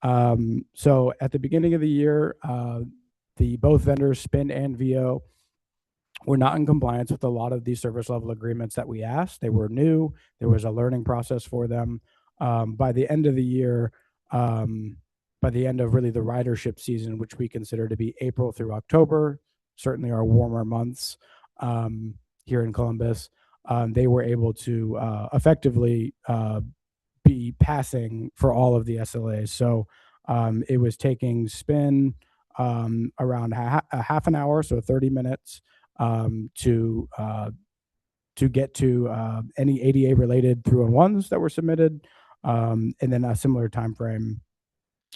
So at the beginning of the year, both vendors, Spin and VO, were not in compliance with a lot of these service level agreements that we asked. They were new. There was a learning process for them. By the end of the year, by the end of really the ridership season, which we consider to be April through October, certainly our warmer months here in Columbus, they were able to effectively be passing for all of the SLAs. So it was taking Spin around a half an hour, so 30 minutes, to get to any ADA related through on ones that were submitted, and then a similar time frame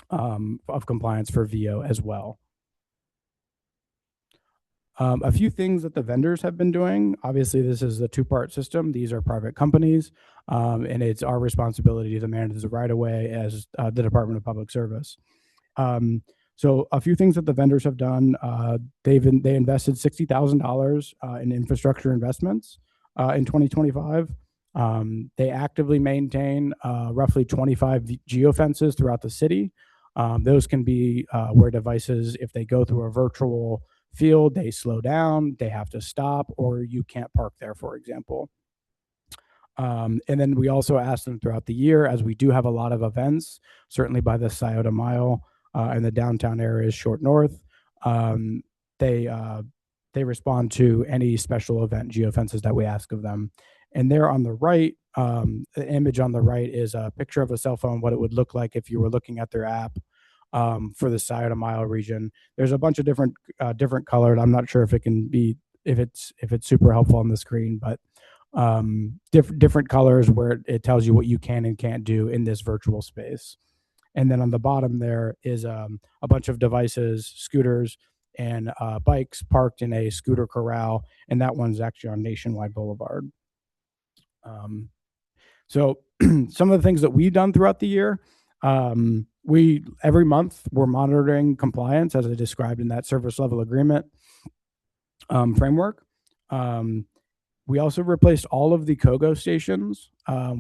of compliance for VO as well. A few things that the vendors have been doing. Obviously, this is a two-part system. These are private companies, and it's our responsibility to manage the right-of-way as the Department of Public Service. So a few things that the vendors have done. They invested $60,000 in infrastructure investments in 2025. They actively maintain roughly 25 geofences throughout the city. Those can be where devices, if they go through a virtual field, they slow down, they have to stop, or you can't park there, for example. And then we also ask them throughout the year, as we do have a lot of events, certainly by the Scioto Mile and the downtown areas, Short North, they respond to any special event geofences that we ask of them. And there on the right, the image on the right is a picture of a cell phone, what it would look like if you were looking at their app for the Scioto Mile region. There's a bunch of different colored. I'm not sure if it can be, if it's super helpful on the screen, but different colors where it tells you what you can and can't do in this virtual space. And then on the bottom there is a bunch of devices, scooters, and bikes parked in a scooter corral, and that one's actually on Nationwide Boulevard. So some of the things that we've done throughout the year, we every month we're monitoring compliance as I described in that service level agreement framework. We also replaced all of the KOGO stations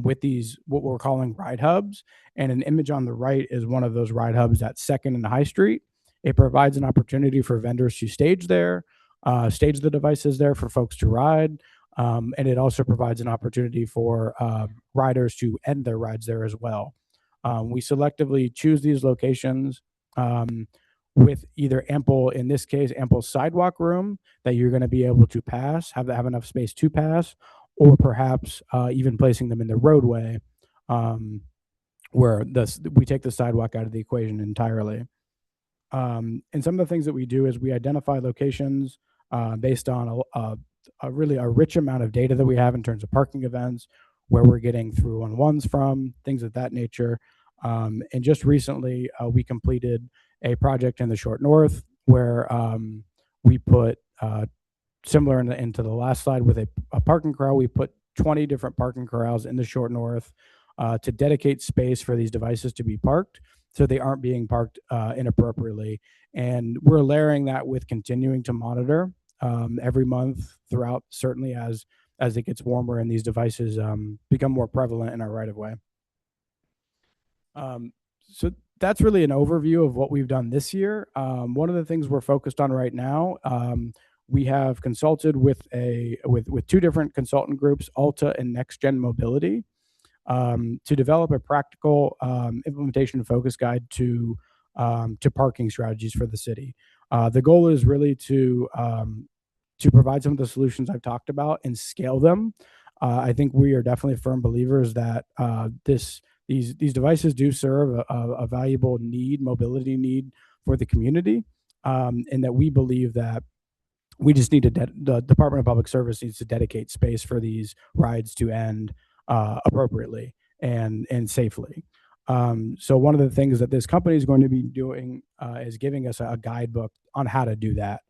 with these, what we're calling ride hubs. And an image on the right is one of those ride hubs at 2nd and High Street. It provides an opportunity for vendors to stage the devices there for folks to ride. And it also provides an opportunity for riders to end their rides there as well. We selectively choose these locations with either ample, in this case, ample sidewalk room that you're going to be able to pass, have enough space to pass, or perhaps even placing them in the roadway where we take the sidewalk out of the equation entirely. And some of the things that we do is we identify locations based on a really rich amount of data that we have in terms of parking events, where we're getting through on ones from, things of that nature. And just recently, we completed a project in the Short North where we put, similar into the last slide with a parking corral, we put 20 different parking corrals in the Short North to dedicate space for these devices to be parked so they aren't being parked inappropriately. And we're layering that with continuing to monitor every month throughout, certainly as it gets warmer and these devices become more prevalent in our right of way. So that's really an overview of what we've done this year. One of the things we're focused on right now, we have consulted with two different consultant groups, Alta and Next Gen Mobility, to develop a practical implementation focus guide to parking strategies for the city. The goal is really to provide some of the solutions I've talked about and scale them. I think we are definitely firm believers that these devices do serve a valuable mobility need for the community, and that we believe that we just need the Department of Public Service needs to dedicate space for these rides to end appropriately and safely. So one of the things that this company is going to be doing is giving us a guidebook on how to do that.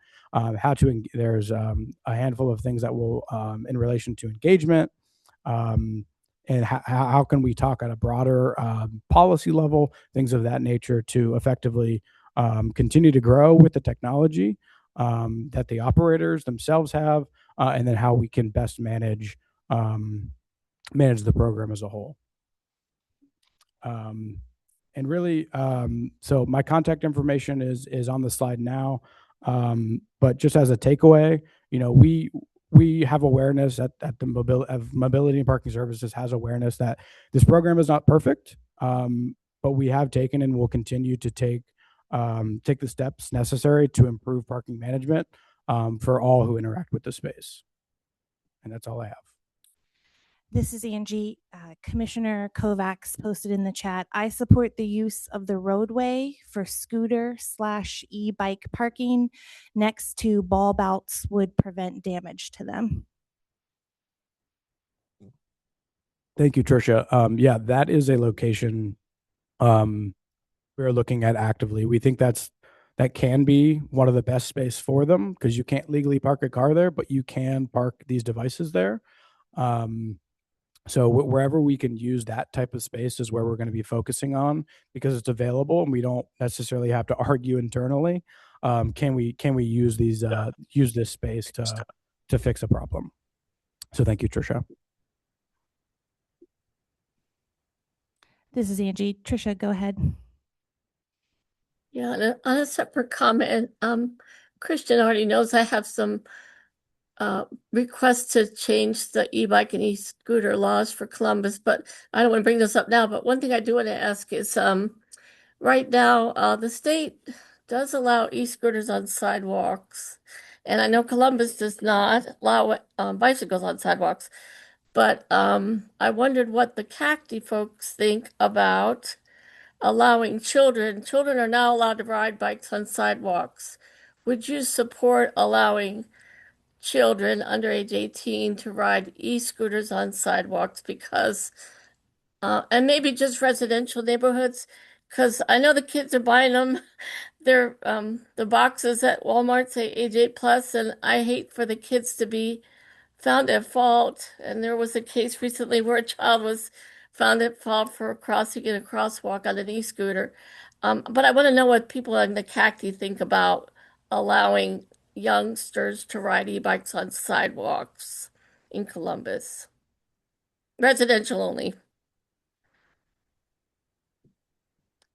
There's a handful of things that will in relation to engagement, and how can we talk at a broader policy level, things of that nature, to effectively continue to grow with the technology that the operators themselves have, and then how we can best manage the program as a whole. And really, so my contact information is on the slide now. But just as a takeaway, we have awareness at the Mobility and Parking Services has awareness that this program is not perfect, but we have taken and will continue to take the steps necessary to improve parking management for all who interact with the space. And that's all I have. This is Angie. Commissioner Kovacs posted in the chat, I support the use of the roadway for scooter/e-bike parking next to ball belts would prevent damage to them. Thank you, Tricia. Yeah, that is a location we're looking at actively. We think that can be one of the best space for them because you can't legally park a car there, but you can park these devices there. So wherever we can use that type of space is where we're going to be focusing on because it's available and we don't necessarily have to argue internally. Can we use use this space to fix a problem? So thank you, Tricia. This is Angie. Tricia, go ahead. Yeah, on a separate comment, Christian already knows, I have some requests to change the e-bike and e-scooter laws for Columbus, but I don't want to bring this up now. But one thing I do want to ask is, right now, the state does allow e-scooters on sidewalks, and I know Columbus does not allow bicycles on sidewalks. But I wondered what the CACT folks think about allowing children. Children are now allowed to ride bikes on sidewalks. Would you support allowing children under age 18 to ride e-scooters on sidewalks? Because and maybe just residential neighborhoods, because I know the kids are buying them. They're the boxes at Walmart say age 8+, and I hate for the kids to be found at fault. And there was a case recently where a child was found at fault for crossing in a crosswalk on an e-scooter. But I want to know what people in the CACT think about allowing youngsters to ride e-bikes on sidewalks in Columbus. Residential only.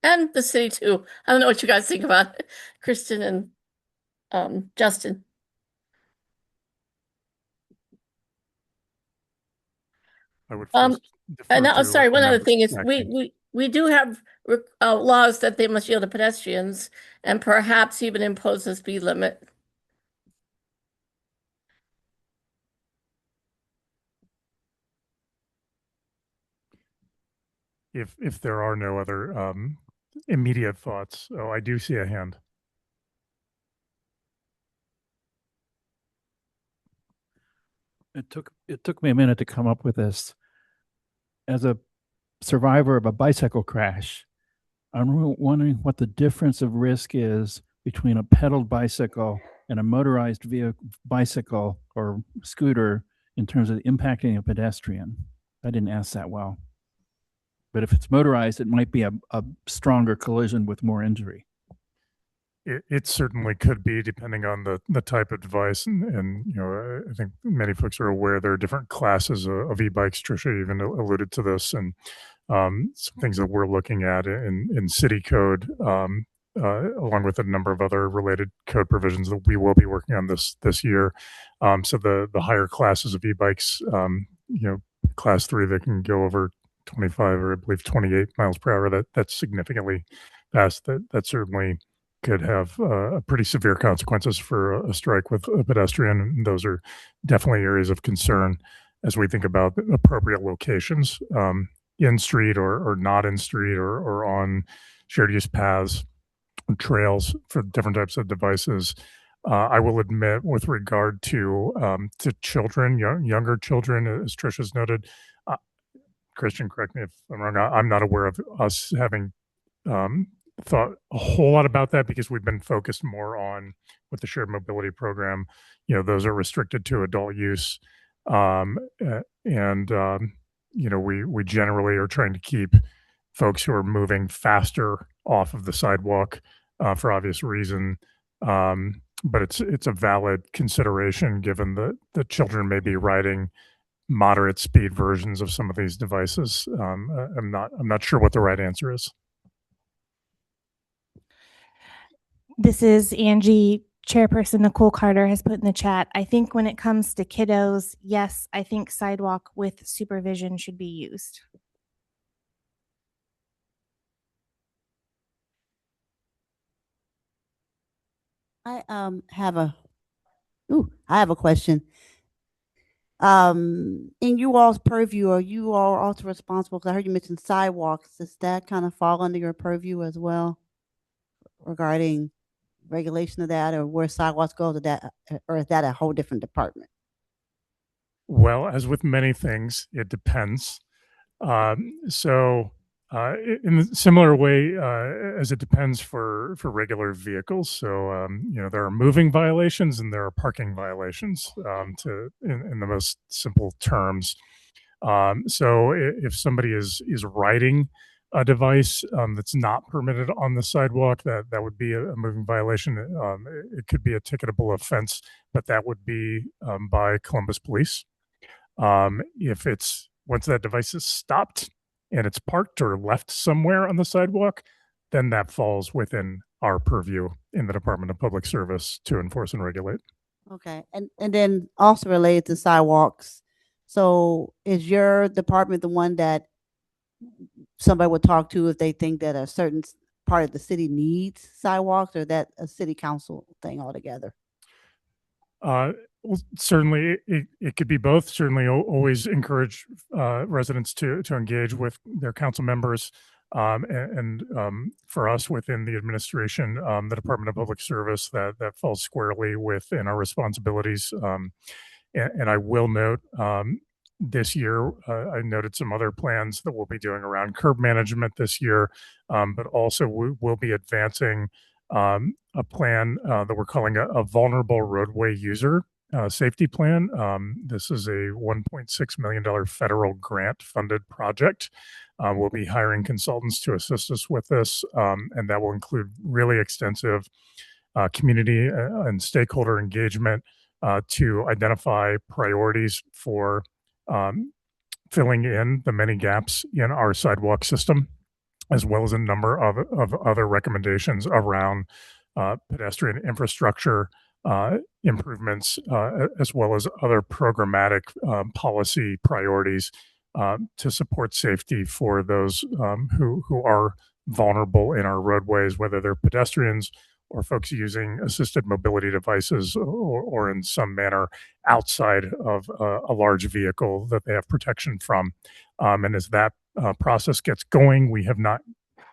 And the city too. I don't know what you guys think about it, Kristen and Justin. I would first defer And to sorry, a one other member thing is acting. we do have laws that they must yield to pedestrians and perhaps even impose a speed limit. If there are no other immediate thoughts, oh, I do see a hand. It took me a minute to come up with this. As a survivor of a bicycle crash, I'm wondering what the difference of risk is between a pedaled bicycle and a motorized bicycle or scooter in terms of impacting a pedestrian. I didn't ask that well. But if it's motorized, it might be a stronger collision with more injury. It certainly could be, depending on the type of device, and you know, I think many folks are aware there are different classes of e-bikes. Trisha even alluded to this, and some things that we're looking at in city code, along with a number of other related code provisions that we will be working on this year. So the higher classes of e-bikes, you know, class 3 that can go over 25 or I believe 28 miles per hour, that's significantly fast. That certainly could have pretty severe consequences for a strike with a pedestrian. And those are definitely areas of concern as we think about appropriate locations, in street or not in street or on shared use paths, trails for different types of devices. I will admit, with regard to children, younger children, as Trisha's noted, Christian, correct me if I'm wrong, I'm not aware of us having thought a whole lot about that, because we've been focused more on with the shared mobility program. You know, those are restricted to adult use, and you know, we generally are trying to keep folks who are moving faster off of the sidewalk for obvious reason. But it's a valid consideration given that the children may be riding moderate speed versions of some of these devices. I'm not sure what the right answer is. This is Angie. Chairperson Nicole Carter has put in the chat, I think when it comes to kiddos, yes, I think sidewalk with supervision should be used. I have a question. In you all's purview, are you all also responsible? Because I heard you mention sidewalks. Does that kind of fall under your purview as well, regarding regulation of that, or where sidewalks go to that, or is that a whole different department? Well, as with many things, it depends. So in a similar way as it depends for regular vehicles. So you know, there are moving violations and there are parking violations, in the most simple terms. So if somebody is riding a device that's not permitted on the sidewalk, that would be a moving violation. It could be a ticketable offense, but that would be by Columbus Police. If it's once that device is stopped and it's parked or left somewhere on the sidewalk, then that falls within our purview in the Department of Public Service to enforce and regulate. Okay, and then also related to sidewalks. So is your department the one that somebody would talk to if they think that a certain part of the city needs sidewalks, or that a city council thing altogether? Well, certainly it could be both. Certainly always encourage residents to engage with their council members. For us within the administration, the Department of Public Service, that falls squarely within our responsibilities. And I will note this year, I noted some other plans that we'll be doing around curb management this year, but also we will be advancing a plan that we're calling a vulnerable roadway user safety plan. This is a $1.6 million federal grant funded project. We'll be hiring consultants to assist us with this, and that will include really extensive community and stakeholder engagement to identify priorities for filling in the many gaps in our sidewalk system, as well as a number of other recommendations around pedestrian infrastructure improvements, as well as other programmatic policy priorities to support safety for those who are vulnerable in our roadways, whether they're pedestrians or folks using assisted mobility devices or in some manner outside of a large vehicle that they have protection from. And as that process gets going, we have not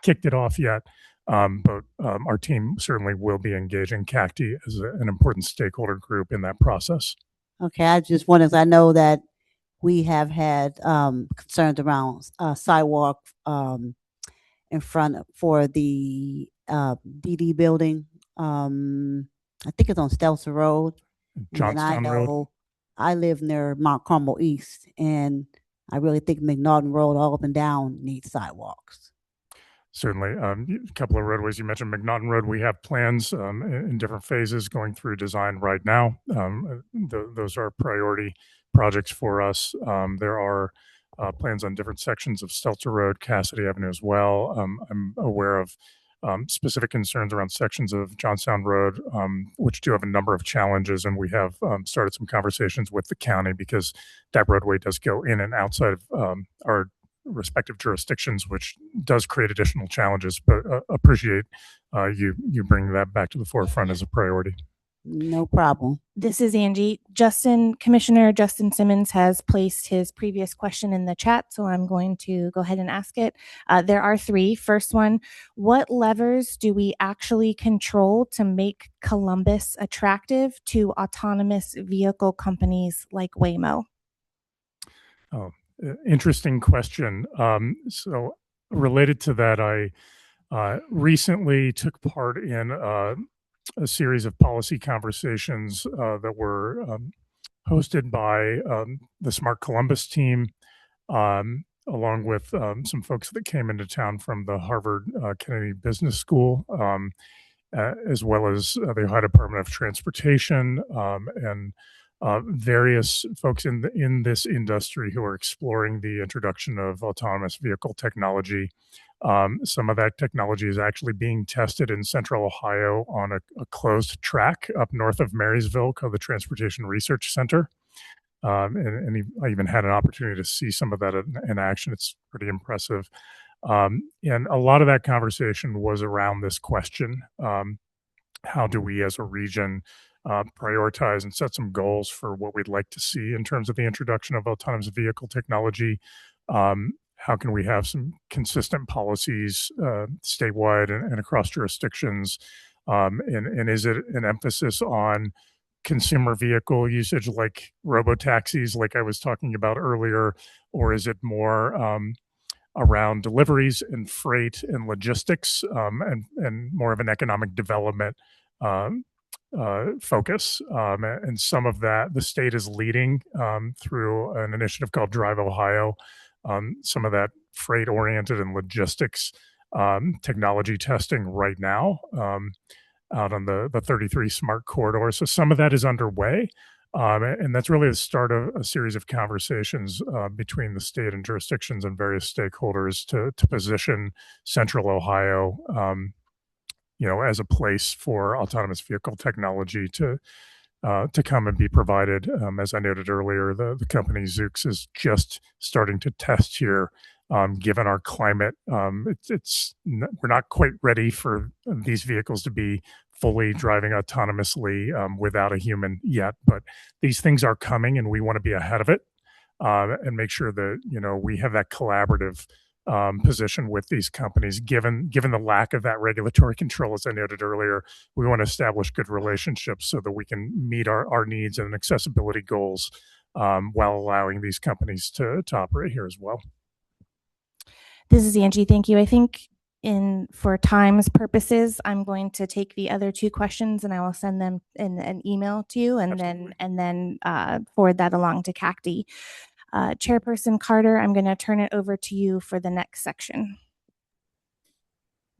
kicked it off yet, but our team certainly will be engaging CACTI as an important stakeholder group in that process. Okay, I just wanted, I know that we have had concerns around sidewalk in front for the DD building. I think it's on Stelzer Road. And I Johnstown Road. know I live near Mount Carmel East, and I really think McNaughton Road all up and down needs sidewalks. Certainly. A couple of roadways you mentioned, McNaughton Road, we have plans in different phases going through design right now. Those are priority projects for us. There are plans on different sections of Stelzer Road, Cassidy Avenue as well. I'm aware of specific concerns around sections of Johnstown Road, which do have a number of challenges. And we have started some conversations with the county because that roadway does go in and outside of our respective jurisdictions, which does create additional challenges, but appreciate you bringing that back to the forefront as a priority. No problem. This is Angie. Commissioner Justin Simmons has placed his previous question in the chat, so I'm going to go ahead and ask it. There are three. First one, what levers do we actually control to make Columbus attractive to autonomous vehicle companies like Waymo? Oh, interesting question. So related to that, I recently took part in a series of policy conversations that were hosted by the Smart Columbus team, along with some folks that came into town from the Harvard Kennedy Business School, as well as the Ohio Department of Transportation, and various folks in this industry who are exploring the introduction of autonomous vehicle technology. Some of that technology is actually being tested in central Ohio on a closed track up north of Marysville called the Transportation Research Center. I even had an opportunity to see some of that in action. It's pretty impressive. And a lot of that conversation was around this question. How do we as a region prioritize and set some goals for what we'd like to see in terms of the introduction of autonomous vehicle technology? How can we have some consistent policies statewide and across jurisdictions? And is it an emphasis on consumer vehicle usage like robotaxis, like I was talking about earlier, or is it more around deliveries and freight and logistics and more of an economic development focus? And some of that the state is leading through an initiative called Drive Ohio. Some of that freight oriented and logistics technology testing right now out on the 33 smart corridor. So some of that is underway. And that's really the start of a series of conversations between the state and jurisdictions and various stakeholders to position Central Ohio as a place for autonomous vehicle technology to come and be provided. As I noted earlier, the company Zoox is just starting to test here. Given our climate, we're not quite ready for these vehicles to be fully driving autonomously without a human yet, but these things are coming, and we want to be ahead of it and make sure that we have that collaborative position with these companies. Given the lack of that regulatory control, as I noted earlier, we want to establish good relationships so that we can meet our needs and accessibility goals while allowing these companies to operate here as well. This is Angie. Thank you. I think for time's purposes, I'm going to take the other two questions and I will send them in an email to you and then forward that along to CACD. Chairperson Carter, I'm going to turn it over to you for the next section.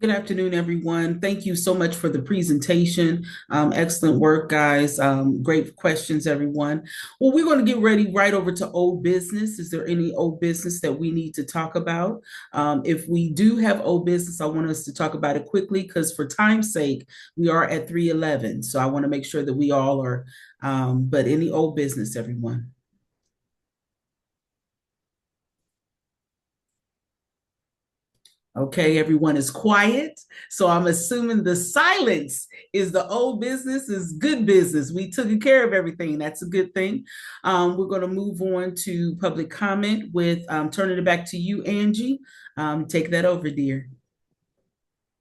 Good afternoon, everyone. Thank you so much for the presentation. Excellent work, guys. Great questions, everyone. Well, we're going to get ready right over to old business. Is there any old business that we need to talk about? If we do have old business, I want us to talk about it quickly because for time's sake, we are at 3:11. So I want to make sure that we all are, but any old business, everyone? Okay, everyone is quiet. So I'm assuming the silence is the old business, is good business. We took care of everything. That's a good thing. We're going to move on to public comment with turning it back to you, Angie. Take that over, dear.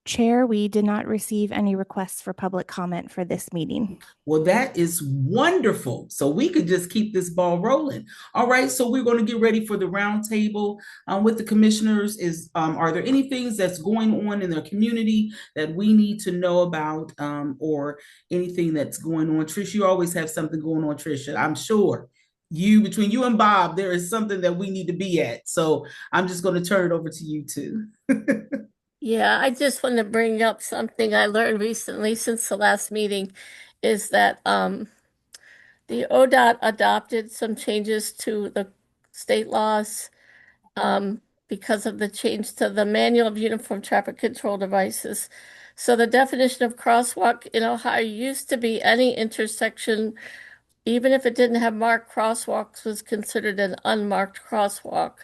Chair, we did not receive any requests for public comment for this meeting. Well, that is wonderful. So we could just keep this ball rolling. All right, so we're going to get ready for the roundtable with the commissioners. Are there any things that's going on in their community that we need to know about or anything that's going on? Trish, you always have something going on, Trisha, I'm sure. Between you and Bob, there is something that we need to be at. So I'm just going to turn it over to you two. Yeah, I just want to bring up something I learned recently since the last meeting is that the ODOT adopted some changes to the state laws because of the change to the Manual of Uniform Traffic Control Devices. So the definition of crosswalk in Ohio used to be any intersection, even if it didn't have marked crosswalks, was considered an unmarked crosswalk.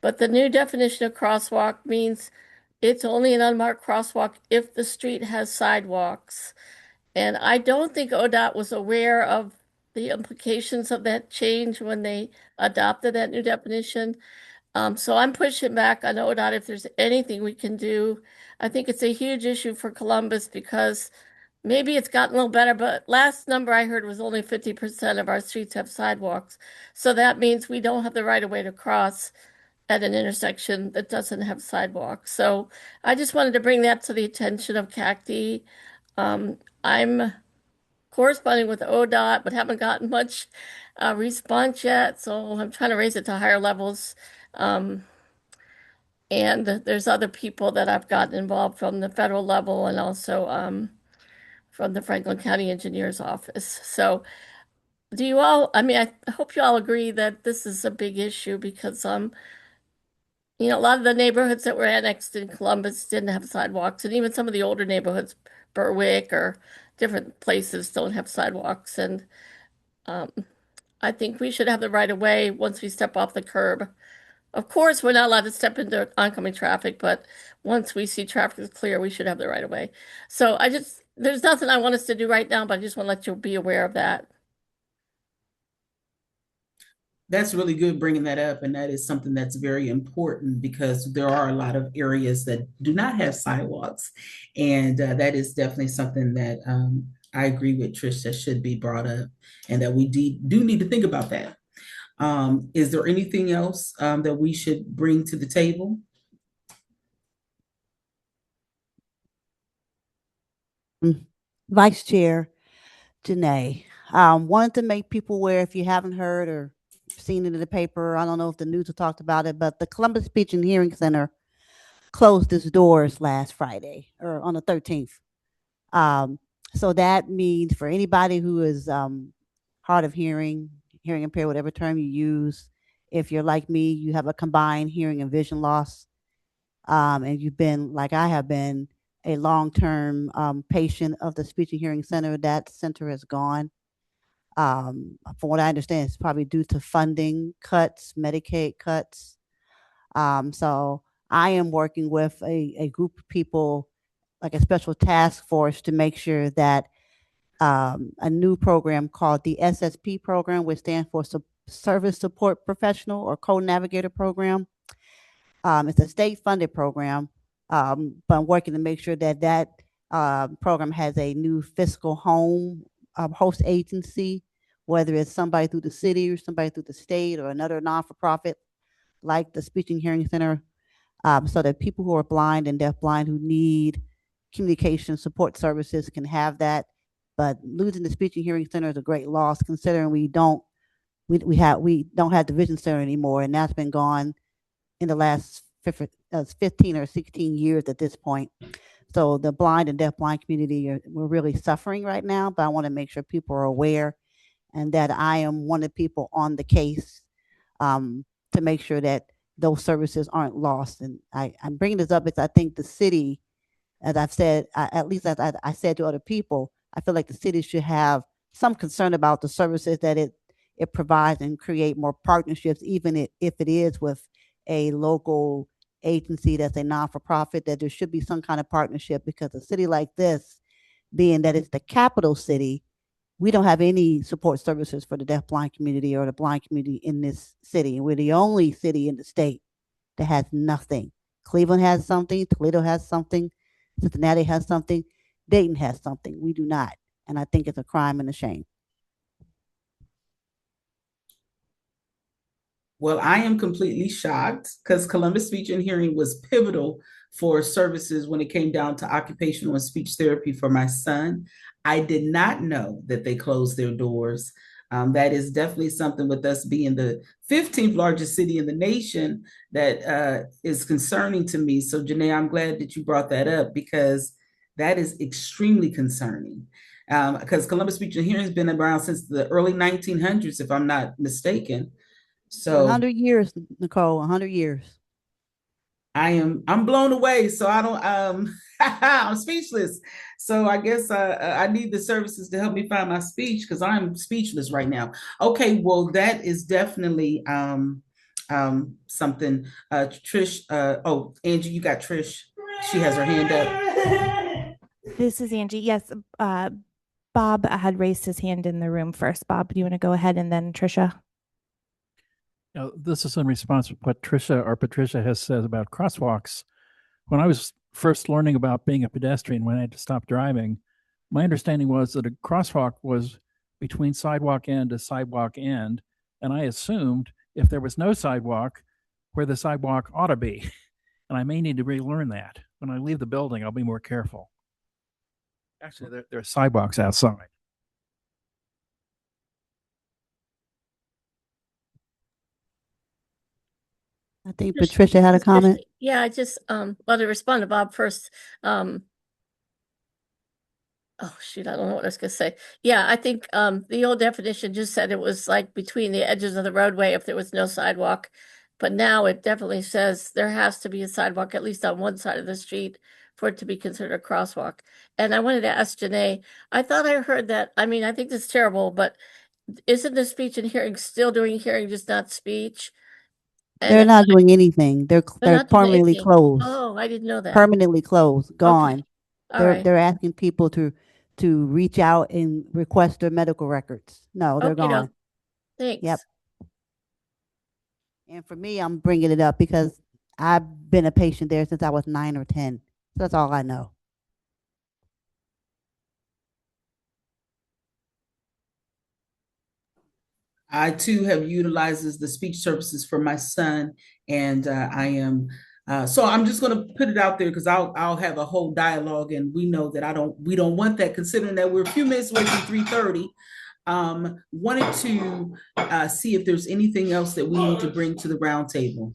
But the new definition of crosswalk means it's only an unmarked crosswalk if the street has sidewalks. And I don't think ODOT was aware of the implications of that change when they adopted that new definition. So I'm pushing back on ODOT if there's anything we can do. I think it's a huge issue for Columbus because maybe it's gotten a little better, but last number I heard was only 50% of our streets have sidewalks. So that means we don't have the right of way to cross at an intersection that doesn't have sidewalks. So I just wanted to bring that to the attention of CACD. I'm corresponding with ODOT, but haven't gotten much response yet. So I'm trying to raise it to higher levels. And there's other people that I've gotten involved from the federal level and also from the Franklin County Engineer's Office. So do you all, I hope you all agree that this is a big issue because a lot of the neighborhoods that were annexed in Columbus didn't have sidewalks, and even some of the older neighborhoods, Berwick or different places, don't have sidewalks. And I think we should have the right of way once we step off the curb. Of course, we're not allowed to step into oncoming traffic, but once we see traffic is clear, we should have the right of way. So there's nothing I want us to do right now, but I just want to let you be aware of that. That's really good bringing that up. And that is something that's very important because there are a lot of areas that do not have sidewalks. And that is definitely something that I agree with Trish that should be brought up and that we do need to think about that. Is there anything else that we should bring to the table? Vice Chair Janae, wanted to make people aware, if you haven't heard or seen it in the paper, I don't know if the news have talked about it, but the Columbus Speech and Hearing Center closed its doors last Friday or on the 13th. So that means for anybody who is hard of hearing impaired, whatever term you use, if you're like me, you have a combined hearing and vision loss, and you've been, like I have been, a long-term patient of the Speech and Hearing Center. That center is gone. From what I understand, it's probably due to funding cuts, Medicaid cuts. So I am working with a group of people, like a special task force, to make sure that a new program called the SSP program, which stands for Service Support Professional or Co-Navigator Program. It's a state-funded program, but I'm working to make sure that that program has a new fiscal home host agency, whether it's somebody through the city or somebody through the state or another non-for-profit like the Speech and Hearing Center, so that people who are blind and deafblind who need communication support services can have that. But losing the Speech and Hearing Center is a great loss, considering we don't have the Vision Center anymore, and that's been gone in the last 15 or 16 years at this point. So the blind and deafblind community we're really suffering right now. But I want to make sure people are aware, and that I am one of the people on the case to make sure that those services aren't lost. And I'm bringing this up because I think the city, as I've said, at least as I said to other people, I feel like the city should have some concern about the services that it provides and create more partnerships, even if it is with a local agency that's a non-for-profit, that there should be some kind of partnership, because a city like this, being that it's the capital city, we don't have any support services for the deafblind community or the blind community in this city. And we're the only city in the state that has nothing. Cleveland has something, Toledo has something, Cincinnati has something, Dayton has something. We do not. And I think it's a crime and a shame. Well, I am completely shocked because Columbus Speech and Hearing was pivotal for services when it came down to occupational and speech therapy for my son. I did not know that they closed their doors. That is definitely something, with us being the 15th largest city in the nation, that is concerning to me. So Janae, I'm glad that you brought that up, because that is extremely concerning. Because Columbus Speech and Hearing has been around since the early 1900s, if I'm not mistaken. So 100 years, Nicole, 100 years. I'm blown away. So I don't I'm speechless. So I guess I need the services to help me find my speech, because I'm speechless right now. Okay, well, that is definitely something. Trish, oh, Angie, you got Trish. She has her hand up. This is Angie. Yes, Bob had raised his hand in the room first. Bob, do you want to go ahead, and then Trisha? This is in response to what Patricia has said about crosswalks. When I was first learning about being a pedestrian, when I had to stop driving, my understanding was that a crosswalk was between sidewalk end to sidewalk end. And I assumed if there was no sidewalk, where the sidewalk ought to be. And I may need to relearn that. When I leave the building, I'll be more careful. Actually, there are sidewalks outside. I think Patricia had a comment. Yeah, I just well, to respond to Bob first. Oh shoot, I don't know what I was gonna say. Yeah, I think the old definition just said it was like between the edges of the roadway if there was no sidewalk. But now it definitely says there has to be a sidewalk at least on one side of the street for it to be considered a crosswalk. And I wanted to ask Janae, I thought I heard that, I mean, I think this is terrible, but isn't the speech and hearing still doing hearing, just not speech? They're not doing anything. They're not doing permanently anything. closed. Oh, I didn't know that. Permanently closed, gone. All right. They're asking people to reach out and request their medical records. No, they're Okey-doke. gone. Thanks. Yep. And for me, I'm bringing it up because I've been a patient there since I was 9 or 10. So that's all I know. I too have utilized the speech services for my son, and I am so I'm just going to put it out there, because I'll have a whole dialogue, and we know that we don't want that, considering that we're a few minutes away from 3:30. Wanted to see if there's anything else that we need to bring to the roundtable.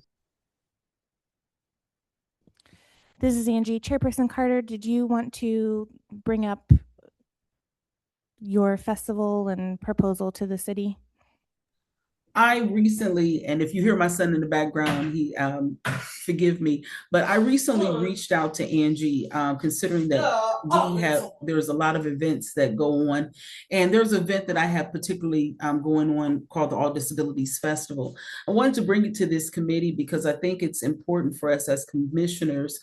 This is Angie. Chairperson Carter, did you want to bring up your festival and proposal to the city? I recently, and if you hear my son in the background, he forgive me, but I recently reached out to Angie, considering that there's a lot of events that go on, and there's an event that I have particularly going on called the All Disabilities Festival. I wanted to bring it to this committee because I think it's important for us as commissioners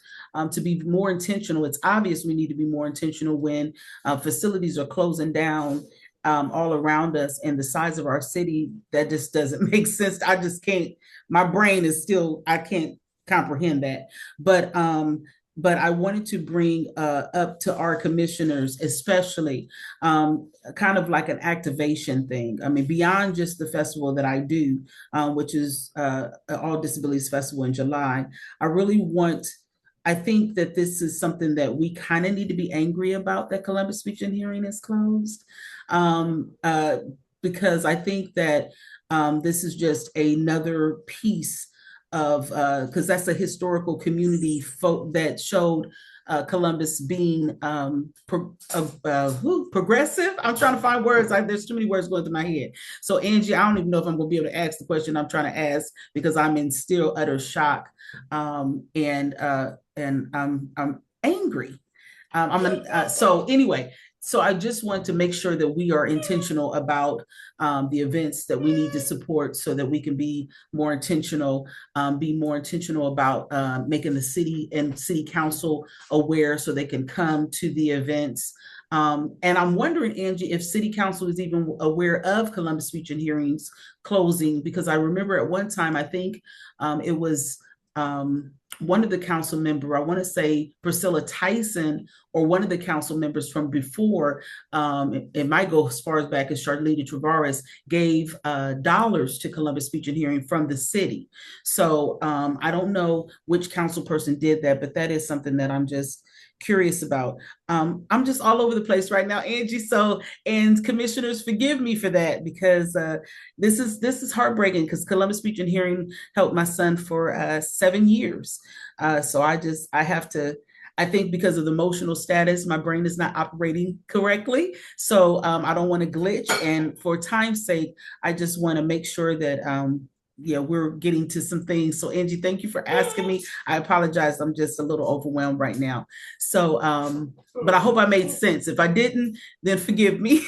to be more intentional. It's obvious we need to be more intentional when facilities are closing down all around us, and the size of our city, that just doesn't make sense. I just can't, my brain is still, I can't comprehend that. But I wanted to bring up to our commissioners, especially kind of like an activation thing. I mean, beyond just the festival that I do, which is All Disabilities Festival in July, I think that this is something that we kind of need to be angry about, that Columbus Speech and Hearing is closed. Because I think that this is just another piece of, because that's a historical community that showed Columbus being progressive. I'm trying to find words. There's too many words going through my head. So Angie, I don't even know if I'm going to be able to ask the question I'm trying to ask because I'm in still utter shock, and I'm angry. So anyway. So I just want to make sure that we are intentional about the events that we need to support so that we can be more intentional about making the city and city council aware so they can come to the events. And I'm wondering, Angie, if city council is even aware of Columbus Speech and Hearings closing, because I remember at one time, I think it was one of the council member, I want to say Priscilla Tyson, or one of the council members from before, it might go as far as back as Charlita Travares, gave dollars to Columbus Speech and Hearing from the city. So I don't know which council person did that, but that is something that I'm just curious about. I'm just all over the place right now, Angie. So, and commissioners, forgive me for that, because this is heartbreaking, because Columbus Speech and Hearing helped my son for 7 years. So I think because of the emotional status, my brain is not operating correctly. So I don't want to glitch. And for time's sake, I just want to make sure that we're getting to some things. So Angie, thank you for asking me. I apologize. I'm just a little overwhelmed right now. So, but I hope I made sense. If I didn't, then forgive me.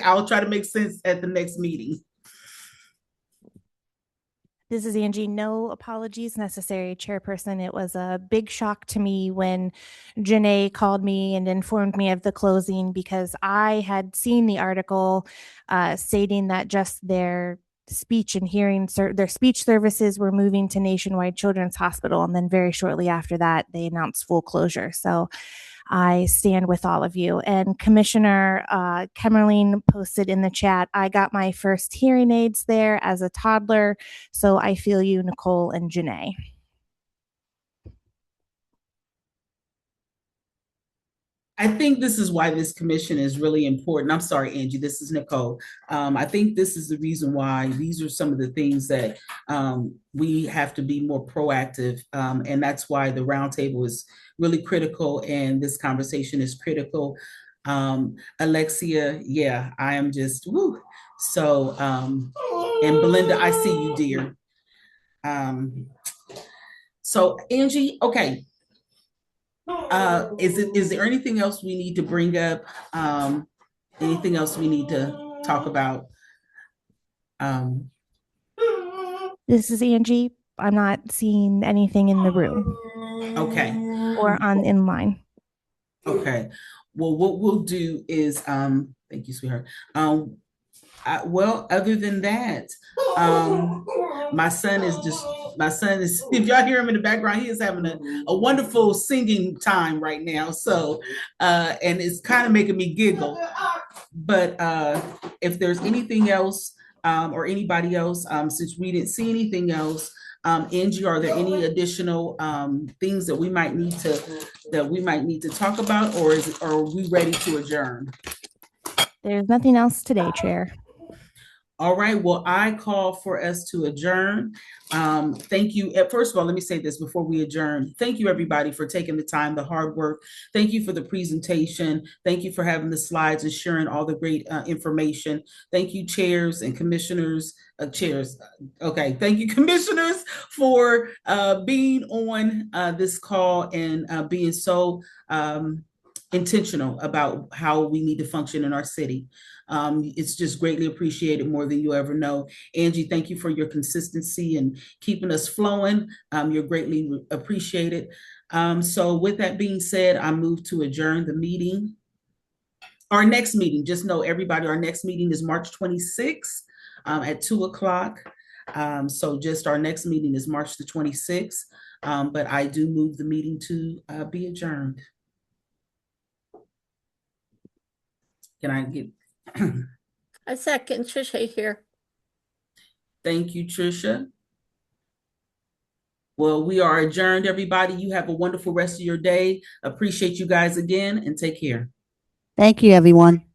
I'll try to make sense at the next meeting. This is Angie. No apologies necessary, Chairperson. It was a big shock to me when Janae called me and informed me of the closing, because I had seen the article stating that just their speech and hearing, their speech services were moving to Nationwide Children's Hospital. And then very shortly after that, they announced full closure. So I stand with all of you. And Commissioner Kemmerling posted in the chat, I got my first hearing aids there as a toddler. So I feel you, Nicole and Janae. I think this is why this commission is really important. I'm sorry, Angie, this is Nicole. I think this is the reason why these are some of the things that we have to be more proactive. And that's why the roundtable is really critical, and this conversation is critical. Alexia, yeah, I am just, woo. So, and Belinda, I see you, dear. So Angie, okay. Is there anything else we need to bring up? Anything else we need to talk about? This is Angie. I'm not seeing anything in the room. Okay. Or in line. Okay. Well, what we'll do is, thank you, sweetheart. Well, other than that, my son is, if y'all hear him in the background, he is having a wonderful singing time right now. So, and it's kind of making me giggle. But if there's anything else, or anybody else, since we didn't see anything else, Angie, are there any additional things that we might need to talk about, or are we ready to adjourn? There's nothing else today, Chair. All right, well, I call for us to adjourn. Thank you. First of all, let me say this before we adjourn. Thank you, everybody, for taking the time, the hard work. Thank you for the presentation. Thank you for having the slides and sharing all the great information. Thank you, chairs and commissioners. Okay, thank you, commissioners, for being on this call and being so intentional about how we need to function in our city. It's just greatly appreciated, more than you ever know. Angie, thank you for your consistency and keeping us flowing. You're greatly appreciated. So with that being said, I move to adjourn the meeting. Our next meeting, just know everybody, our next meeting is March 26th at 2:00. So just our next meeting is March the 26th. But I do move the meeting to be adjourned. Can I get... I second Trisha here. Thank you, Trisha. Well, we are adjourned, everybody. You have a wonderful rest of your day. Appreciate you guys again, and take care. Thank you, everyone.